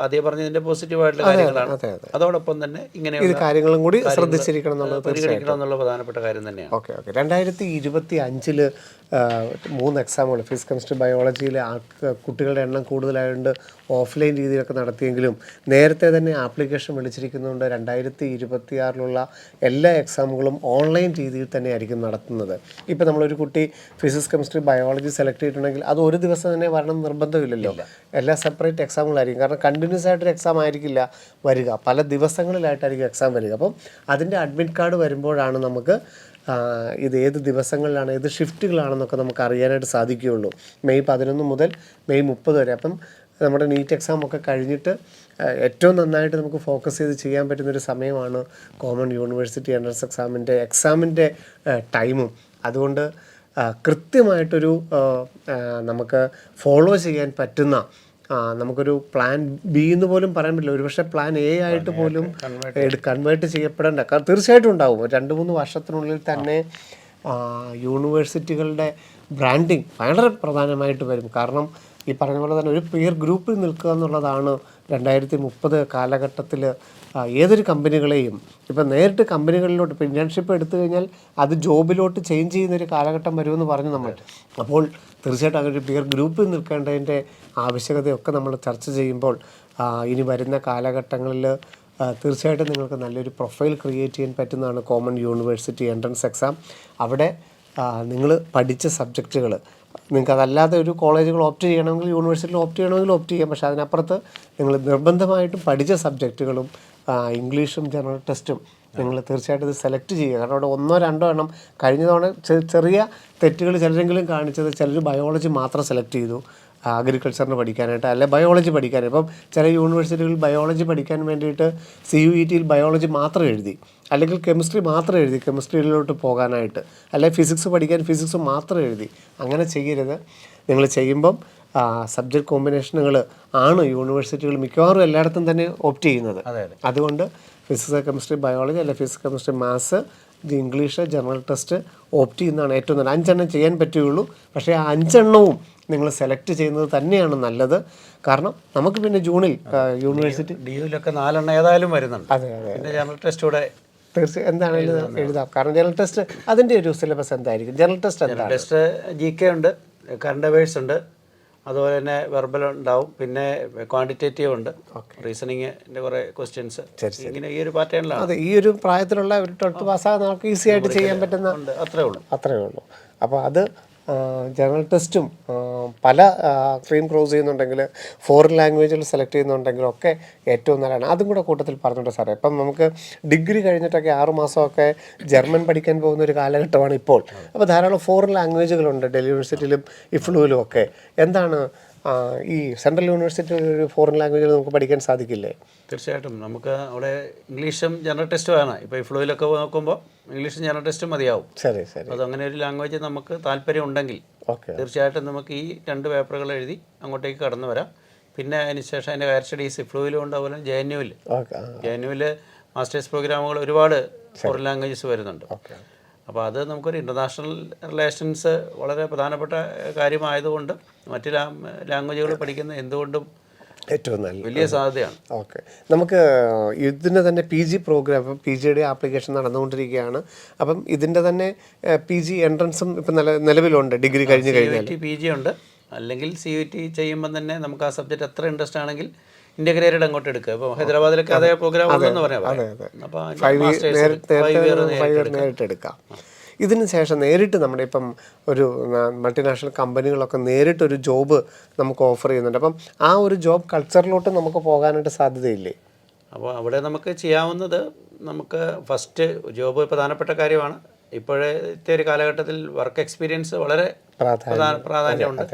ആദ്യം പറഞ്ഞതിൻ്റെ പോസിറ്റീവായിട്ടുള്ള കാര്യങ്ങളാണ്. അതോടൊപ്പം തന്നെ ഇങ്ങനെയുള്ള കാര്യങ്ങളും കൂടി ശ്രദ്ധിച്ചിരിക്കണം പരിഗണിക്കണം എന്നുള്ള പ്രധാനപ്പെട്ട കാര്യം തന്നെയാണ്. ഓക്കെ 2025 3 എക്സാമുകൾ ഫിസിക്സ് കെമിസ്ട്രി ബയോളജിയിൽ കുട്ടികളുടെ എണ്ണം കൂടുതലായതുകൊണ്ട് ഓഫ്ലൈൻ രീതിയിലൊക്കെ നടത്തിയെങ്കിലും നേരത്തെ തന്നെ ആപ്ലിക്കേഷൻ വിളിച്ചിരിക്കുന്നതുകൊണ്ട് 2026 എല്ലാ എക്സാമുകളും ഓൺലൈൻ രീതിയിൽ തന്നെ ആയിരിക്കും നടത്തുന്നത്. ഇപ്പോൾ നമ്മളൊരു കുട്ടി ഫിസിക്സ് കെമിസ്ട്രി ബയോളജി സെലക്ട് ചെയ്തിട്ടുണ്ടെങ്കിൽ അത് ഒരു ദിവസം തന്നെ വരണം നിർബന്ധമില്ലല്ലോ. എല്ലാ സെപ്പറേറ്റ് എക്സാമുകളായിരിക്കും. കാരണം കണ്ടിന്യൂസ് ആയിട്ടൊരു എക്സാം ആയിരിക്കില്ല വരിക, പല ദിവസങ്ങളിലായിട്ടായിരിക്കും എക്സാം വരിക. അപ്പം അതിൻ്റെ അഡ്മിറ്റ് കാർഡ് വരുമ്പോഴാണ് നമുക്ക് ഇത് ഏത് ദിവസങ്ങളിലാണ് ഏത് ഷിഫ്റ്റുകളാണെന്നൊക്കെ നമുക്ക് അറിയാനായിട്ട് സാധിക്കുകയുള്ളൂ. മെയ് 11 മുതൽ മെയ് 30 വരെ. അപ്പം നമ്മുടെ നീറ്റ് എക്സാം ഒക്കെ കഴിഞ്ഞിട്ട് ഏറ്റവും നന്നായിട്ട് നമുക്ക് ഫോക്കസ് ചെയ്ത് ചെയ്യാൻ പറ്റുന്നൊരു സമയമാണ് കോമൺ യൂണിവേഴ്സിറ്റി എൻട്രൻസ് എക്സാമിൻ്റെ ടൈമും. അതുകൊണ്ട് കൃത്യമായിട്ടൊരു നമുക്ക് ഫോളോ ചെയ്യാൻ പറ്റുന്ന നമുക്കൊരു പ്ലാൻ ബി എന്ന് പോലും പറയാൻ പറ്റില്ല, ഒരുപക്ഷെ പ്ലാൻ എ ആയിട്ട് പോലും കൺവേർട്ട് ചെയ്യപ്പെടേണ്ട തീർച്ചയായിട്ടും ഉണ്ടാവും. 2-3 വർഷത്തിനുള്ളിൽ തന്നെ യൂണിവേഴ്സിറ്റികളുടെ ബ്രാൻഡിങ് വളരെ പ്രധാനമായിട്ട് വരും. കാരണം ഈ പറഞ്ഞ പോലെ തന്നെ ഒരു പിയർ ഗ്രൂപ്പിൽ നിൽക്കുക എന്നുള്ളതാണ് 2030 കാലഘട്ടത്തിൽ ഏതൊരു കമ്പനികളെയും ഇപ്പം നേരിട്ട് കമ്പനികളിലോട്ട് ഇപ്പോൾ ഇൻറ്റേൺഷിപ്പ് എടുത്തു കഴിഞ്ഞാൽ അത് ജോബിലോട്ട് ചേഞ്ച് ചെയ്യുന്നൊരു കാലഘട്ടം വരുമെന്ന് പറഞ്ഞു നമ്മൾ. അപ്പോൾ തീർച്ചയായിട്ടും അങ്ങനെ ഒരു പിയർ ഗ്രൂപ്പിൽ നിൽക്കേണ്ടതിൻ്റെ ആവശ്യകതയൊക്കെ നമ്മൾ ചർച്ച ചെയ്യുമ്പോൾ ഇനി വരുന്ന കാലഘട്ടങ്ങളിൽ തീർച്ചയായിട്ടും നിങ്ങൾക്ക് നല്ലൊരു പ്രൊഫൈൽ ക്രിയേറ്റ് ചെയ്യാൻ പറ്റുന്നതാണ് കോമൺ യൂണിവേഴ്സിറ്റി എൻട്രൻസ് എക്സാം. അവിടെ നിങ്ങൾ പഠിച്ച സബ്ജക്റ്റുകൾ നിങ്ങൾക്ക് അതല്ലാതെ ഒരു കോളേജുകൾ ഓപ്റ്റ് ചെയ്യണമെങ്കിൽ യൂണിവേഴ്സിറ്റിയിൽ ഓപ്റ്റ് ചെയ്യണമെങ്കിൽ ഓപ്റ്റ് ചെയ്യാം. പക്ഷേ അതിനപ്പുറത്ത് നിങ്ങൾ നിർബന്ധമായിട്ടും പഠിച്ച സബ്ജക്റ്റുകളും ഇംഗ്ലീഷും ജനറൽ ടെസ്റ്റും നിങ്ങൾ തീർച്ചയായിട്ടും ഇത് സെലക്ട് ചെയ്യുക. കാരണം അവിടെ 1-2 എണ്ണം കഴിഞ്ഞ തവണ ചെറിയ തെറ്റുകൾ ചിലരെങ്കിലും കാണിച്ചത്, ചിലർ ബയോളജി മാത്രം സെലക്ട് ചെയ്തു അഗ്രികൾച്ചറിന് പഠിക്കാനായിട്ട്, അല്ലെ ബയോളജി പഠിക്കാനായിട്ട്. ഇപ്പം ചില യൂണിവേഴ്സിറ്റികളിൽ ബയോളജി പഠിക്കാൻ വേണ്ടിയിട്ട് CUET ബയോളജി മാത്രം എഴുതി, അല്ലെങ്കിൽ കെമിസ്ട്രി മാത്രം എഴുതി കെമിസ്ട്രിയിലോട്ട് പോകാനായിട്ട്, അല്ലെങ്കിൽ ഫിസിക്സ് പഠിക്കാൻ ഫിസിക്സ് മാത്രം എഴുതി. അങ്ങനെ ചെയ്യരുത്. നിങ്ങൾ ചെയ്യുമ്പം സബ്ജക്റ്റ് കോമ്പിനേഷനുകൾ ആണ് യൂണിവേഴ്സിറ്റികൾ മിക്കവാറും എല്ലായിടത്തും തന്നെ ഓപ്റ്റ് ചെയ്യുന്നത്. അതുകൊണ്ട് ഫിസിക്സ് കെമിസ്ട്രി ബയോളജി, അല്ലെങ്കിൽ physics chemistry maths English general test opt ചെയ്യുന്നതാണ് ഏറ്റവും നല്ലത്. 5 എണ്ണം ചെയ്യാൻ പറ്റുകയുള്ളൂ. പക്ഷേ ആ 5 എണ്ണവും നിങ്ങൾ സെലക്ട് ചെയ്യുന്നത് തന്നെയാണ് നല്ലത്. കാരണം നമുക്ക് പിന്നെ ജൂണിൽ യൂണിവേഴ്സിറ്റി DUലൊക്കെ 4 എണ്ണം ഏതായാലും വരുന്നുണ്ട്. അതെ പിന്നെ ജനറൽ ടെസ്റ്റൂടെ തീർച്ചയായും എന്താണെങ്കിലും എഴുതാം. കാരണം ജനറൽ ടെസ്റ്റ് അതിൻ്റെ ഒരു സിലബസ് എന്തായിരിക്കും? ജനറൽ ടെസ്റ്റ് GK ഉണ്ട്, കറണ്ട് അഫയേഴ്സ് ഉണ്ട്, അതുപോലെ തന്നെ വെർബൽ ഉണ്ടാവും, പിന്നെ ക്വാണ്ടിറ്റേറ്റീവ് ഉണ്ട്, റീസണിങ്ങിൻ്റെ കുറേ ക്വസ്റ്റ്യൻസ്, ഇങ്ങനെ ഈ ഒരു പാറ്റേണിലാണ്. അതെ, ഈ ഒരു പ്രായത്തിലുള്ള ഒരു 12th പാസ്സാകാൻ നമുക്ക് ഈസി ആയിട്ട് ചെയ്യാൻ പറ്റുന്ന അത്രേ ഉള്ളൂ. അപ്പോൾ അത് ജനറൽ ടെസ്റ്റും പല സ്ട്രീം ക്രോസ് ചെയ്യുന്നുണ്ടെങ്കിൽ ഫോറിൻ ലാംഗ്വേജുകൾ സെലക്ട് ചെയ്യുന്നുണ്ടെങ്കിലൊക്കെ ഏറ്റവും നല്ലതാണ്. അതും കൂടെ കൂട്ടത്തിൽ പറഞ്ഞിട്ട് സാറേ, ഇപ്പം നമുക്ക് ഡിഗ്രി കഴിഞ്ഞിട്ടൊക്കെ 6 മാസമൊക്കെ ജർമ്മൻ പഠിക്കാൻ പോകുന്ന ഒരു കാലഘട്ടമാണ് ഇപ്പോൾ. അപ്പോൾ ധാരാളം ഫോറിൻ ലാംഗ്വേജുകളുണ്ട് ഡൽഹി യൂണിവേഴ്സിറ്റിയിലും ഇഫ്ലുവിലും ഒക്കെ. എന്താണ് ഈ സെൻട്രൽ യൂണിവേഴ്സിറ്റിയിൽ ഒരു ഫോറിൻ ലാംഗ്വേജുകൾ നമുക്ക് പഠിക്കാൻ സാധിക്കില്ലേ? തീർച്ചയായിട്ടും നമുക്ക് അവിടെ ഇംഗ്ലീഷും ജനറൽ ടെസ്റ്റുമാണ്. ഇപ്പോൾ ഈ ഫ്ലോയിലൊക്കെ നോക്കുമ്പോൾ ഇംഗ്ലീഷും ജനറൽ ടെസ്റ്റും മതിയാവും. ശരി. അത് അങ്ങനെ ഒരു ലാംഗ്വേജ് നമുക്ക് താല്പര്യം ഉണ്ടെങ്കിൽ തീർച്ചയായിട്ടും നമുക്ക് ഈ 2 പേപ്പറുകൾ എഴുതി അങ്ങോട്ടേക്ക് കടന്നു വരാം. പിന്നെ അതിനുശേഷം അതിൻ്റെ ഹയർ സ്റ്റഡീസ് ഇഫ്ലുവിലും ഉണ്ട്, അതുപോലെ JNUവിൽ മാസ്റ്റേഴ്സ് പ്രോഗ്രാമുകൾ ഒരുപാട് ഫോറിൻ ലാംഗ്വേജസ് വരുന്നുണ്ട്. അപ്പോൾ അത് നമുക്കൊരു ഇൻ്റർനാഷണൽ റിലേഷൻസ് വളരെ പ്രധാനപ്പെട്ട കാര്യമായതുകൊണ്ട് മറ്റ് ലാംഗ്വേജുകൾ പഠിക്കുന്ന എന്തുകൊണ്ടും ഏറ്റവും നല്ല വലിയ സാധ്യതയാണ്. ഓക്കെ, നമുക്ക് ഇതിൻ്റെ തന്നെ PG പ്രോഗ്രാം, ഇപ്പം PGയുടെ ആപ്ലിക്കേഷൻ നടന്നുകൊണ്ടിരിക്കുകയാണ്. അപ്പം ഇതിൻ്റെ തന്നെ PG എൻട്രൻസും ഇപ്പം നിലവിലുണ്ട്. ഡിഗ്രി കഴിഞ്ഞ് കഴിഞ്ഞാൽ PG ഉണ്ട്, അല്ലെങ്കിൽ CUT ചെയ്യുമ്പം തന്നെ നമുക്ക് ആ സബ്ജക്റ്റ് എത്ര ഇൻട്രസ്റ്റ് ആണെങ്കിൽ ഇൻ്റഗ്രേറ്റഡ് അങ്ങോട്ട് എടുക്കുക. ഇപ്പോൾ ഹൈദരാബാദിലൊക്കെ അതേ പ്രോഗ്രാം ഉള്ളതെന്ന് പറയാം. അപ്പോൾ 5 ഇയർ നേരിട്ട് എടുക്കാം. ഇതിന് ശേഷം നേരിട്ട് നമ്മുടെ ഇപ്പം ഒരു മൾട്ടിനാഷണൽ കമ്പനികളൊക്കെ നേരിട്ടൊരു ജോബ് നമുക്ക് ഓഫർ ചെയ്യുന്നുണ്ട്. അപ്പം ആ ഒരു ജോബ് കൾച്ചറിലോട്ട് നമുക്ക് പോകാനായിട്ട് സാധ്യതയില്ലേ? അപ്പോൾ അവിടെ നമുക്ക് ചെയ്യാവുന്നത്, നമുക്ക് ഫസ്റ്റ് ജോബ് പ്രധാനപ്പെട്ട കാര്യമാണ്. ഇപ്പോഴത്തെ ഒരു കാലഘട്ടത്തിൽ വർക്ക് എക്സ്പീരിയൻസ് വളരെ പ്രാധാന്യമുണ്ട്.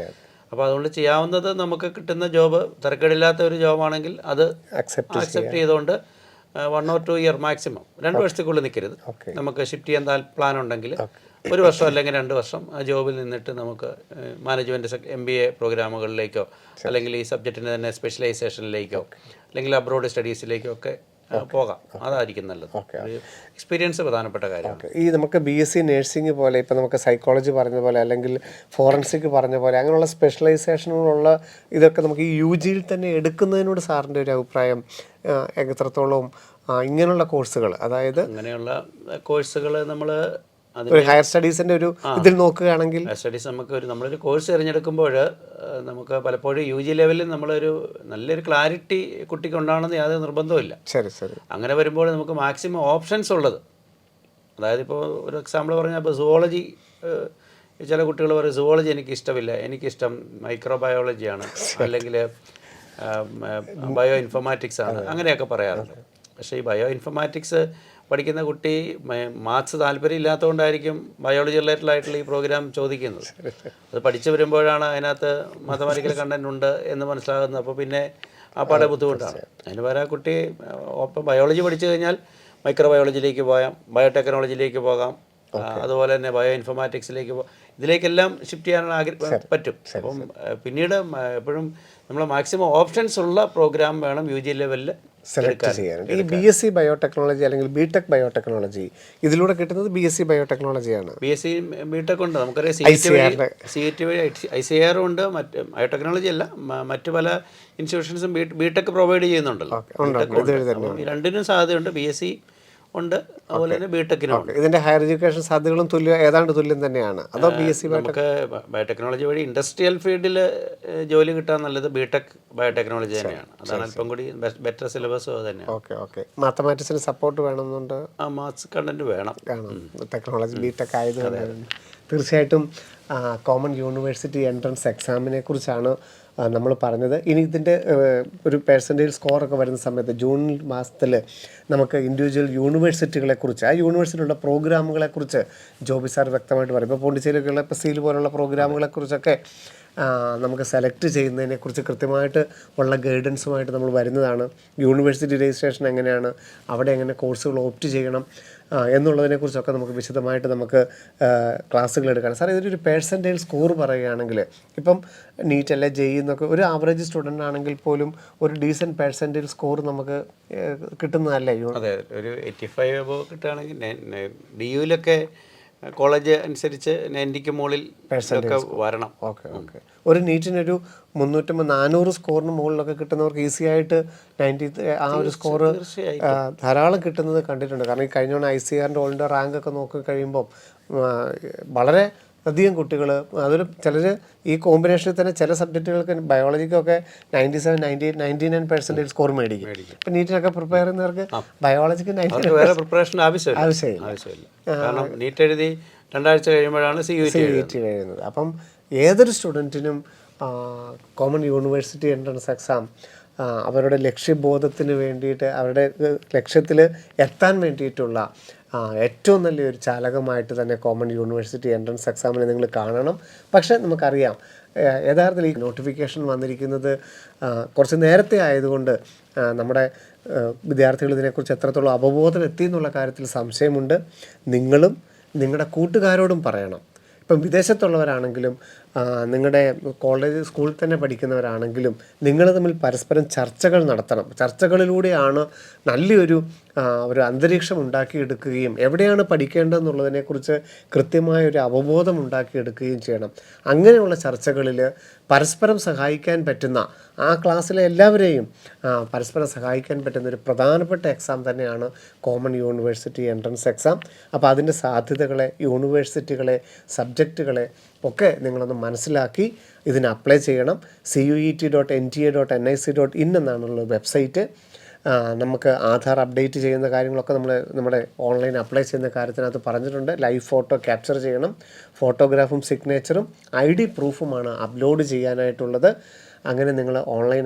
അപ്പോൾ അതുകൊണ്ട് ചെയ്യാവുന്നത്, നമുക്ക് കിട്ടുന്ന ജോബ് തിരക്കേടില്ലാത്ത ഒരു ജോബാണെങ്കിൽ അത് അക്സെപ്റ്റ് ചെയ്തുകൊണ്ട് 1 or 2 ഇയർ മാക്സിമം 2 വർഷത്തേക്കുള്ളിൽ നിൽക്കരുത്. നമുക്ക് ഷിഫ്റ്റ് ചെയ്യാൻ പ്ലാൻ ഉണ്ടെങ്കിൽ 1 വർഷം അല്ലെങ്കിൽ 2 വർഷം ആ ജോബിൽ നിന്നിട്ട് നമുക്ക് മാനേജ്മെൻറ്റ് MBA പ്രോഗ്രാമുകളിലേക്കോ അല്ലെങ്കിൽ ഈ സബ്ജക്റ്റിൻ്റെ തന്നെ സ്പെഷ്യലൈസേഷനിലേക്കോ അല്ലെങ്കിൽ അബ്രോഡ് സ്റ്റഡീസിലേക്കോ ഒക്കെ പോകാം. അതായിരിക്കും നല്ലത്. എക്സ്പീരിയൻസ് പ്രധാനപ്പെട്ട കാര്യമാണ്. ഈ നമുക്ക് BSc നഴ്സിംഗ് പോലെ ഇപ്പം നമുക്ക് സൈക്കോളജി പറഞ്ഞ പോലെ അല്ലെങ്കിൽ ഫോറൻസിക് പറഞ്ഞ പോലെ അങ്ങനെയുള്ള സ്പെഷ്യലൈസേഷനുള്ള ഇതൊക്കെ നമുക്ക് ഈ UGയിൽ തന്നെ എടുക്കുന്നതിനോട് സാറിൻ്റെ ഒരു അഭിപ്രായം എത്രത്തോളം ഇങ്ങനെയുള്ള കോഴ്സുകൾ, അതായത് അങ്ങനെയുള്ള കോഴ്സുകൾ നമ്മൾ ഒരു ഹയർ സ്റ്റഡീസിൻ്റെ ഒരു ഇതിൽ നോക്കുകയാണെങ്കിൽ ഹയർ സ്റ്റഡീസ് നമുക്ക് നമ്മളൊരു കോഴ്സ് തിരഞ്ഞെടുക്കുമ്പോൾ നമുക്ക് പലപ്പോഴും UG ലെവലിൽ നമ്മളൊരു നല്ലൊരു ക്ലാരിറ്റി കുട്ടിക്ക് ഉണ്ടാവണമെന്ന് യാതൊരു നിർബന്ധമില്ല. ശരി. അങ്ങനെ വരുമ്പോൾ നമുക്ക് മാക്സിമം ഓപ്ഷൻസ് ഉള്ളത്, അതായത് ഇപ്പോൾ ഒരു എക്സാമ്പിൾ പറഞ്ഞാൽ ഇപ്പോൾ സുവോളജി, ചില കുട്ടികൾ പറയും സുവോളജി എനിക്കിഷ്ടമില്ല, എനിക്കിഷ്ടം മൈക്രോബയോളജിയാണ് അല്ലെങ്കിൽ ബയോ ഇൻഫോർമാറ്റിക്സ് ആണ്, അങ്ങനെയൊക്കെ പറയാറുണ്ട്. പക്ഷേ ഈ ബയോ ഇൻഫോർമാറ്റിക്സ് പഠിക്കുന്ന കുട്ടി മാത്സ് താല്പര്യം ഇല്ലാത്തതുകൊണ്ടായിരിക്കും ബയോളജി റിലേറ്റഡ് ഈ പ്രോഗ്രാം ചോദിക്കുന്നത്. അത് പഠിച്ചു വരുമ്പോഴാണ് അതിനകത്ത് മാത്തമാറ്റിക്കൽ കണ്ടന്റ് ഉണ്ട് എന്ന് മനസ്സിലാകുന്നത്. അപ്പോൾ പിന്നെ ആ പാടെ ബുദ്ധിമുട്ടാണ്. അതിന് പകരം ആ കുട്ടി ഒപ്പം ബയോളജി പഠിച്ചു കഴിഞ്ഞാൽ മൈക്രോബയോളജിയിലേക്ക് പോകാം, ബയോടെക്നോളജിയിലേക്ക് പോകാം, അതുപോലെ തന്നെ ബയോ ഇൻഫോർമാറ്റിക്സിലേക്ക് ഇതിലേക്കെല്ലാം ഷിഫ്റ്റ് ചെയ്യാനുള്ള പറ്റും. അപ്പം പിന്നീട് എപ്പോഴും നമ്മൾ മാക്സിമം ഓപ്ഷൻസ് ഉള്ള പ്രോഗ്രാം വേണം UG ലെവലിൽ സെലക്ട് ചെയ്യാനുണ്ട്. ഈ BSc ബയോടെക്നോളജി അല്ലെങ്കിൽ BTech ബയോടെക്നോളജി ഇതിലൂടെ കിട്ടുന്നത് BSc ബയോടെക്നോളജിയാണ്. BSc BTech ഉണ്ട്, നമുക്കറിയാം. CET വഴി ICAR ഉണ്ട്. മറ്റ് ബയോടെക്നോളജി അല്ല, മറ്റു പല ഇൻസ്റ്റിറ്റ്യൂഷൻസും BTech പ്രൊവൈഡ് ചെയ്യുന്നുണ്ടല്ലോ. രണ്ടിനും സാധ്യതയുണ്ട്. BSc ഉണ്ട്, അതുപോലെ തന്നെ BTechനും ഉണ്ട്. ഇതിന്റെ ഹയർ എഡ്യൂക്കേഷൻ സാധ്യതകളും ഏതാണ്ട് തുല്യം തന്നെയാണ്. അതോ BSc നമുക്ക് ബയോടെക്നോളജി വഴി ഇൻഡസ്ട്രിയൽ ഫീൽഡിൽ ജോലി കിട്ടാൻ നല്ലത് BTech ബയോടെക്നോളജി തന്നെയാണ്. അതാണ് അല്പം കൂടി ബെറ്റർ സിലബസും അത് തന്നെയാണ്. ഓക്കെ. മാത്തമാറ്റിക്സിന് സപ്പോർട്ട് വേണമെന്നുണ്ട്, മാത്സ് കണ്ടന്റ് വേണം. ടെക്നോളജി BTech ആയതുകൊണ്ട് തീർച്ചയായിട്ടും കോമൺ യൂണിവേഴ്സിറ്റി എൻട്രൻസ് എക്സാമിനെ കുറിച്ചാണ് നമ്മൾ പറഞ്ഞത്. ഇനി ഇതിൻ്റെ ഒരു പെർസെൻറ്റേജ് സ്കോറൊക്കെ വരുന്ന സമയത്ത് ജൂൺ മാസത്തിൽ നമുക്ക് ഇൻഡിവിജ്വൽ യൂണിവേഴ്സിറ്റികളെക്കുറിച്ച്, ആ യൂണിവേഴ്സിറ്റിയിലുള്ള പ്രോഗ്രാമുകളെക്കുറിച്ച് ജോബി സാർ വ്യക്തമായിട്ട് പറയും. ഇപ്പോൾ പോണ്ടിച്ചേരിയിലുള്ള ഇപ്പോൾ സീൽ പോലുള്ള പ്രോഗ്രാമുകളെക്കുറിച്ചൊക്കെ നമുക്ക് സെലക്ട് ചെയ്യുന്നതിനെക്കുറിച്ച് കൃത്യമായിട്ട് ഉള്ള ഗൈഡൻസുമായിട്ട് നമ്മൾ വരുന്നതാണ്. യൂണിവേഴ്സിറ്റി രജിസ്ട്രേഷൻ എങ്ങനെയാണ്, അവിടെ എങ്ങനെ കോഴ്സുകൾ ഓപ്റ്റ് ചെയ്യണം എന്നുള്ളതിനെക്കുറിച്ചൊക്കെ നമുക്ക് വിശദമായിട്ട് നമുക്ക് ക്ലാസ്സുകൾ എടുക്കണം. സാർ ഇതൊരു പെർസെൻറ്റേജ് സ്കോർ പറയുകയാണെങ്കിൽ ഇപ്പം നീറ്റ് അല്ലെ JEE എന്നൊക്കെ ഒരു ആവറേജ് സ്റ്റുഡൻ്റ് ആണെങ്കിൽ പോലും ഒരു ഡീസൻറ്റ് പെർസെൻറ്റേജ് സ്കോർ നമുക്ക് കിട്ടുന്നതല്ലേ? അതെ, ഒരു 85 above കിട്ടുകയാണെങ്കിൽ DUയിലൊക്കെ കോളേജ് അനുസരിച്ച് 90ക്ക് മുകളിൽ വരണം. ഓക്കെ. ഒരു നീറ്റിനൊരു 300-400 സ്കോറിന് മുകളിലൊക്കെ കിട്ടുന്നവർക്ക് ഈസി ആയിട്ട് 90 ആ ഒരു സ്കോർ ധാരാളം കിട്ടുന്നത് കണ്ടിട്ടുണ്ട്. കാരണം ഈ കഴിഞ്ഞ ICARൻ്റെ ഓൾ ഇന്ത്യ റാങ്ക് ഒക്കെ നോക്കി കഴിയുമ്പോൾ വളരെ അധികം കുട്ടികൾ, അതൊരു ചിലർ ഈ കോമ്പിനേഷനിൽ തന്നെ ചില സബ്ജക്റ്റുകൾക്ക് ബയോളജിക്കൊക്കെ 97, 98, 99% സ്കോർ മേടിക്കും. ഇപ്പം നീറ്റിനൊക്കെ പ്രിപ്പയർ ചെയ്യുന്നവർക്ക് ബയോളജിക്ക് 90 വേറെ പ്രിപ്പറേഷൻ ആവശ്യമില്ല. കാരണം നീറ്റ് എഴുതി 2 ആഴ്ച കഴിയുമ്പോഴാണ് CUET കഴിയുന്നത്. അപ്പം ഏതൊരു സ്റ്റുഡൻറ്റിനും കോമൺ യൂണിവേഴ്സിറ്റി എൻട്രൻസ് എക്സാം അവരുടെ ലക്ഷ്യബോധത്തിന് വേണ്ടിയിട്ട്, അവരുടെ ലക്ഷ്യത്തിൽ എത്താൻ വേണ്ടിയിട്ടുള്ള ഏറ്റവും നല്ലൊരു ചാലകമായിട്ട് തന്നെ കോമൺ യൂണിവേഴ്സിറ്റി എൻട്രൻസ് എക്സാമിനെ നിങ്ങൾ കാണണം. പക്ഷേ നമുക്കറിയാം യഥാർത്ഥത്തിൽ ഈ നോട്ടിഫിക്കേഷൻ വന്നിരിക്കുന്നത് കുറച്ച് നേരത്തെ ആയതുകൊണ്ട് നമ്മുടെ വിദ്യാർത്ഥികൾ ഇതിനെക്കുറിച്ച് എത്രത്തോളം അവബോധം എത്തി എന്നുള്ള കാര്യത്തിൽ സംശയമുണ്ട്. നിങ്ങളും നിങ്ങളുടെ കൂട്ടുകാരോടും പറയണം. ഇപ്പം വിദേശത്തുള്ളവരാണെങ്കിലും നിങ്ങളുടെ കോളേജ് സ്കൂളിൽ തന്നെ പഠിക്കുന്നവരാണെങ്കിലും നിങ്ങൾ തമ്മിൽ പരസ്പരം ചർച്ചകൾ നടത്തണം. ചർച്ചകളിലൂടെയാണ് നല്ലൊരു ഒരു അന്തരീക്ഷം ഉണ്ടാക്കിയെടുക്കുകയും എവിടെയാണ് പഠിക്കേണ്ടതെന്നുള്ളതിനെക്കുറിച്ച് കൃത്യമായൊരു അവബോധം ഉണ്ടാക്കിയെടുക്കുകയും ചെയ്യണം. അങ്ങനെയുള്ള ചർച്ചകളിൽ പരസ്പരം സഹായിക്കാൻ പറ്റുന്ന, ആ ക്ലാസ്സിലെ എല്ലാവരെയും പരസ്പരം സഹായിക്കാൻ പറ്റുന്ന ഒരു പ്രധാനപ്പെട്ട എക്സാം തന്നെയാണ് കോമൺ യൂണിവേഴ്സിറ്റി എൻട്രൻസ് എക്സാം. അപ്പോൾ അതിൻ്റെ സാധ്യതകളെ, യൂണിവേഴ്സിറ്റികളെ, സബ്ജക്റ്റുകളെ ഒക്കെ നിങ്ങളൊന്ന് മനസ്സിലാക്കി ഇതിന് അപ്ലൈ ചെയ്യണം. CUET.NTA.NIC.in എന്നാണുള്ള website. നമുക്ക് ആധാർ അപ്ഡേറ്റ് ചെയ്യുന്ന കാര്യങ്ങളൊക്കെ നമ്മുടെ ഓൺലൈൻ അപ്ലൈ ചെയ്യുന്ന കാര്യത്തിനകത്ത് പറഞ്ഞിട്ടുണ്ട്. ലൈവ് ഫോട്ടോ ക്യാപ്ചർ ചെയ്യണം. ഫോട്ടോഗ്രാഫും സിഗ്നേച്ചറും ID പ്രൂഫുമാണ് അപ്ലോഡ് ചെയ്യാനായിട്ടുള്ളത്. അങ്ങനെ നിങ്ങൾ ഓൺലൈൻ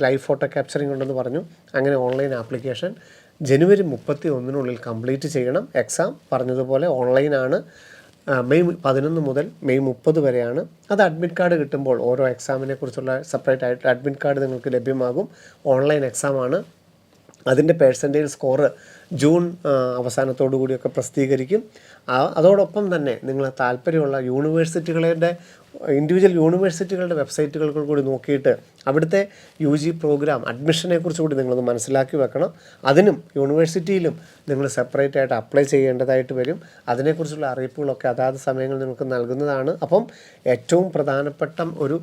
ലൈവ് ഫോട്ടോ ക്യാപ്ചറിങ് ഉണ്ടെന്ന് പറഞ്ഞു. അങ്ങനെ ഓൺലൈൻ ആപ്ലിക്കേഷൻ ജനുവരി 31 കംപ്ലീറ്റ് ചെയ്യണം. എക്സാം പറഞ്ഞതുപോലെ ഓൺലൈനാണ്. മെയ് 11 മുതൽ മെയ് 30 വരെയാണ്. അത് അഡ്മിറ്റ് കാർഡ് കിട്ടുമ്പോൾ ഓരോ എക്സാമിനെ കുറിച്ചുള്ള സെപ്പറേറ്റ് ആയിട്ട് അഡ്മിറ്റ് കാർഡ് നിങ്ങൾക്ക് ലഭ്യമാകും. ഓൺലൈൻ എക്സാമാണ്. അതിൻ്റെ പെർസെൻറ്റേജ് സ്കോറ് ജൂൺ അവസാനത്തോടു കൂടിയൊക്കെ പ്രസിദ്ധീകരിക്കും. അതോടൊപ്പം തന്നെ നിങ്ങൾ താല്പര്യമുള്ള യൂണിവേഴ്സിറ്റികളുടെ ഇൻഡിവിജ്വൽ യൂണിവേഴ്സിറ്റികളുടെ വെബ്സൈറ്റുകൾ കൂടി നോക്കിയിട്ട് അവിടുത്തെ UG പ്രോഗ്രാം അഡ്മിഷനെ കുറിച്ച് കൂടി നിങ്ങളൊന്ന് മനസ്സിലാക്കി വെക്കണം. അതിനും യൂണിവേഴ്സിറ്റിയിലും നിങ്ങൾ സെപ്പറേറ്റ് ആയിട്ട് അപ്ലൈ ചെയ്യേണ്ടതായിട്ട് വരും. അതിനെക്കുറിച്ചുള്ള അറിയിപ്പുകളൊക്കെ അതാത് സമയങ്ങളിൽ നിങ്ങൾക്ക് നൽകുന്നതാണ്. അപ്പം ഏറ്റവും പ്രധാനപ്പെട്ട ഒരു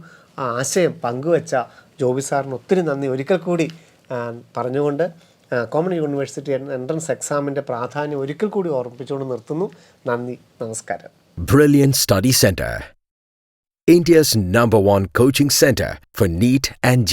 ആശയം പങ്കുവെച്ച ജോബി സാറിന് ഒത്തിരി നന്ദി ഒരിക്കൽ കൂടി പറഞ്ഞുകൊണ്ട് കോമൺ യൂണിവേഴ്സിറ്റി എൻട്രൻസ് എക്സാമിൻ്റെ പ്രാധാന്യം ഒരിക്കൽ കൂടി ഓർമ്മിപ്പിച്ചുകൊണ്ട് നിർത്തുന്നു. നന്ദി, നമസ്കാരം. Brilliant Study Center, India's #1 coaching center for NEET and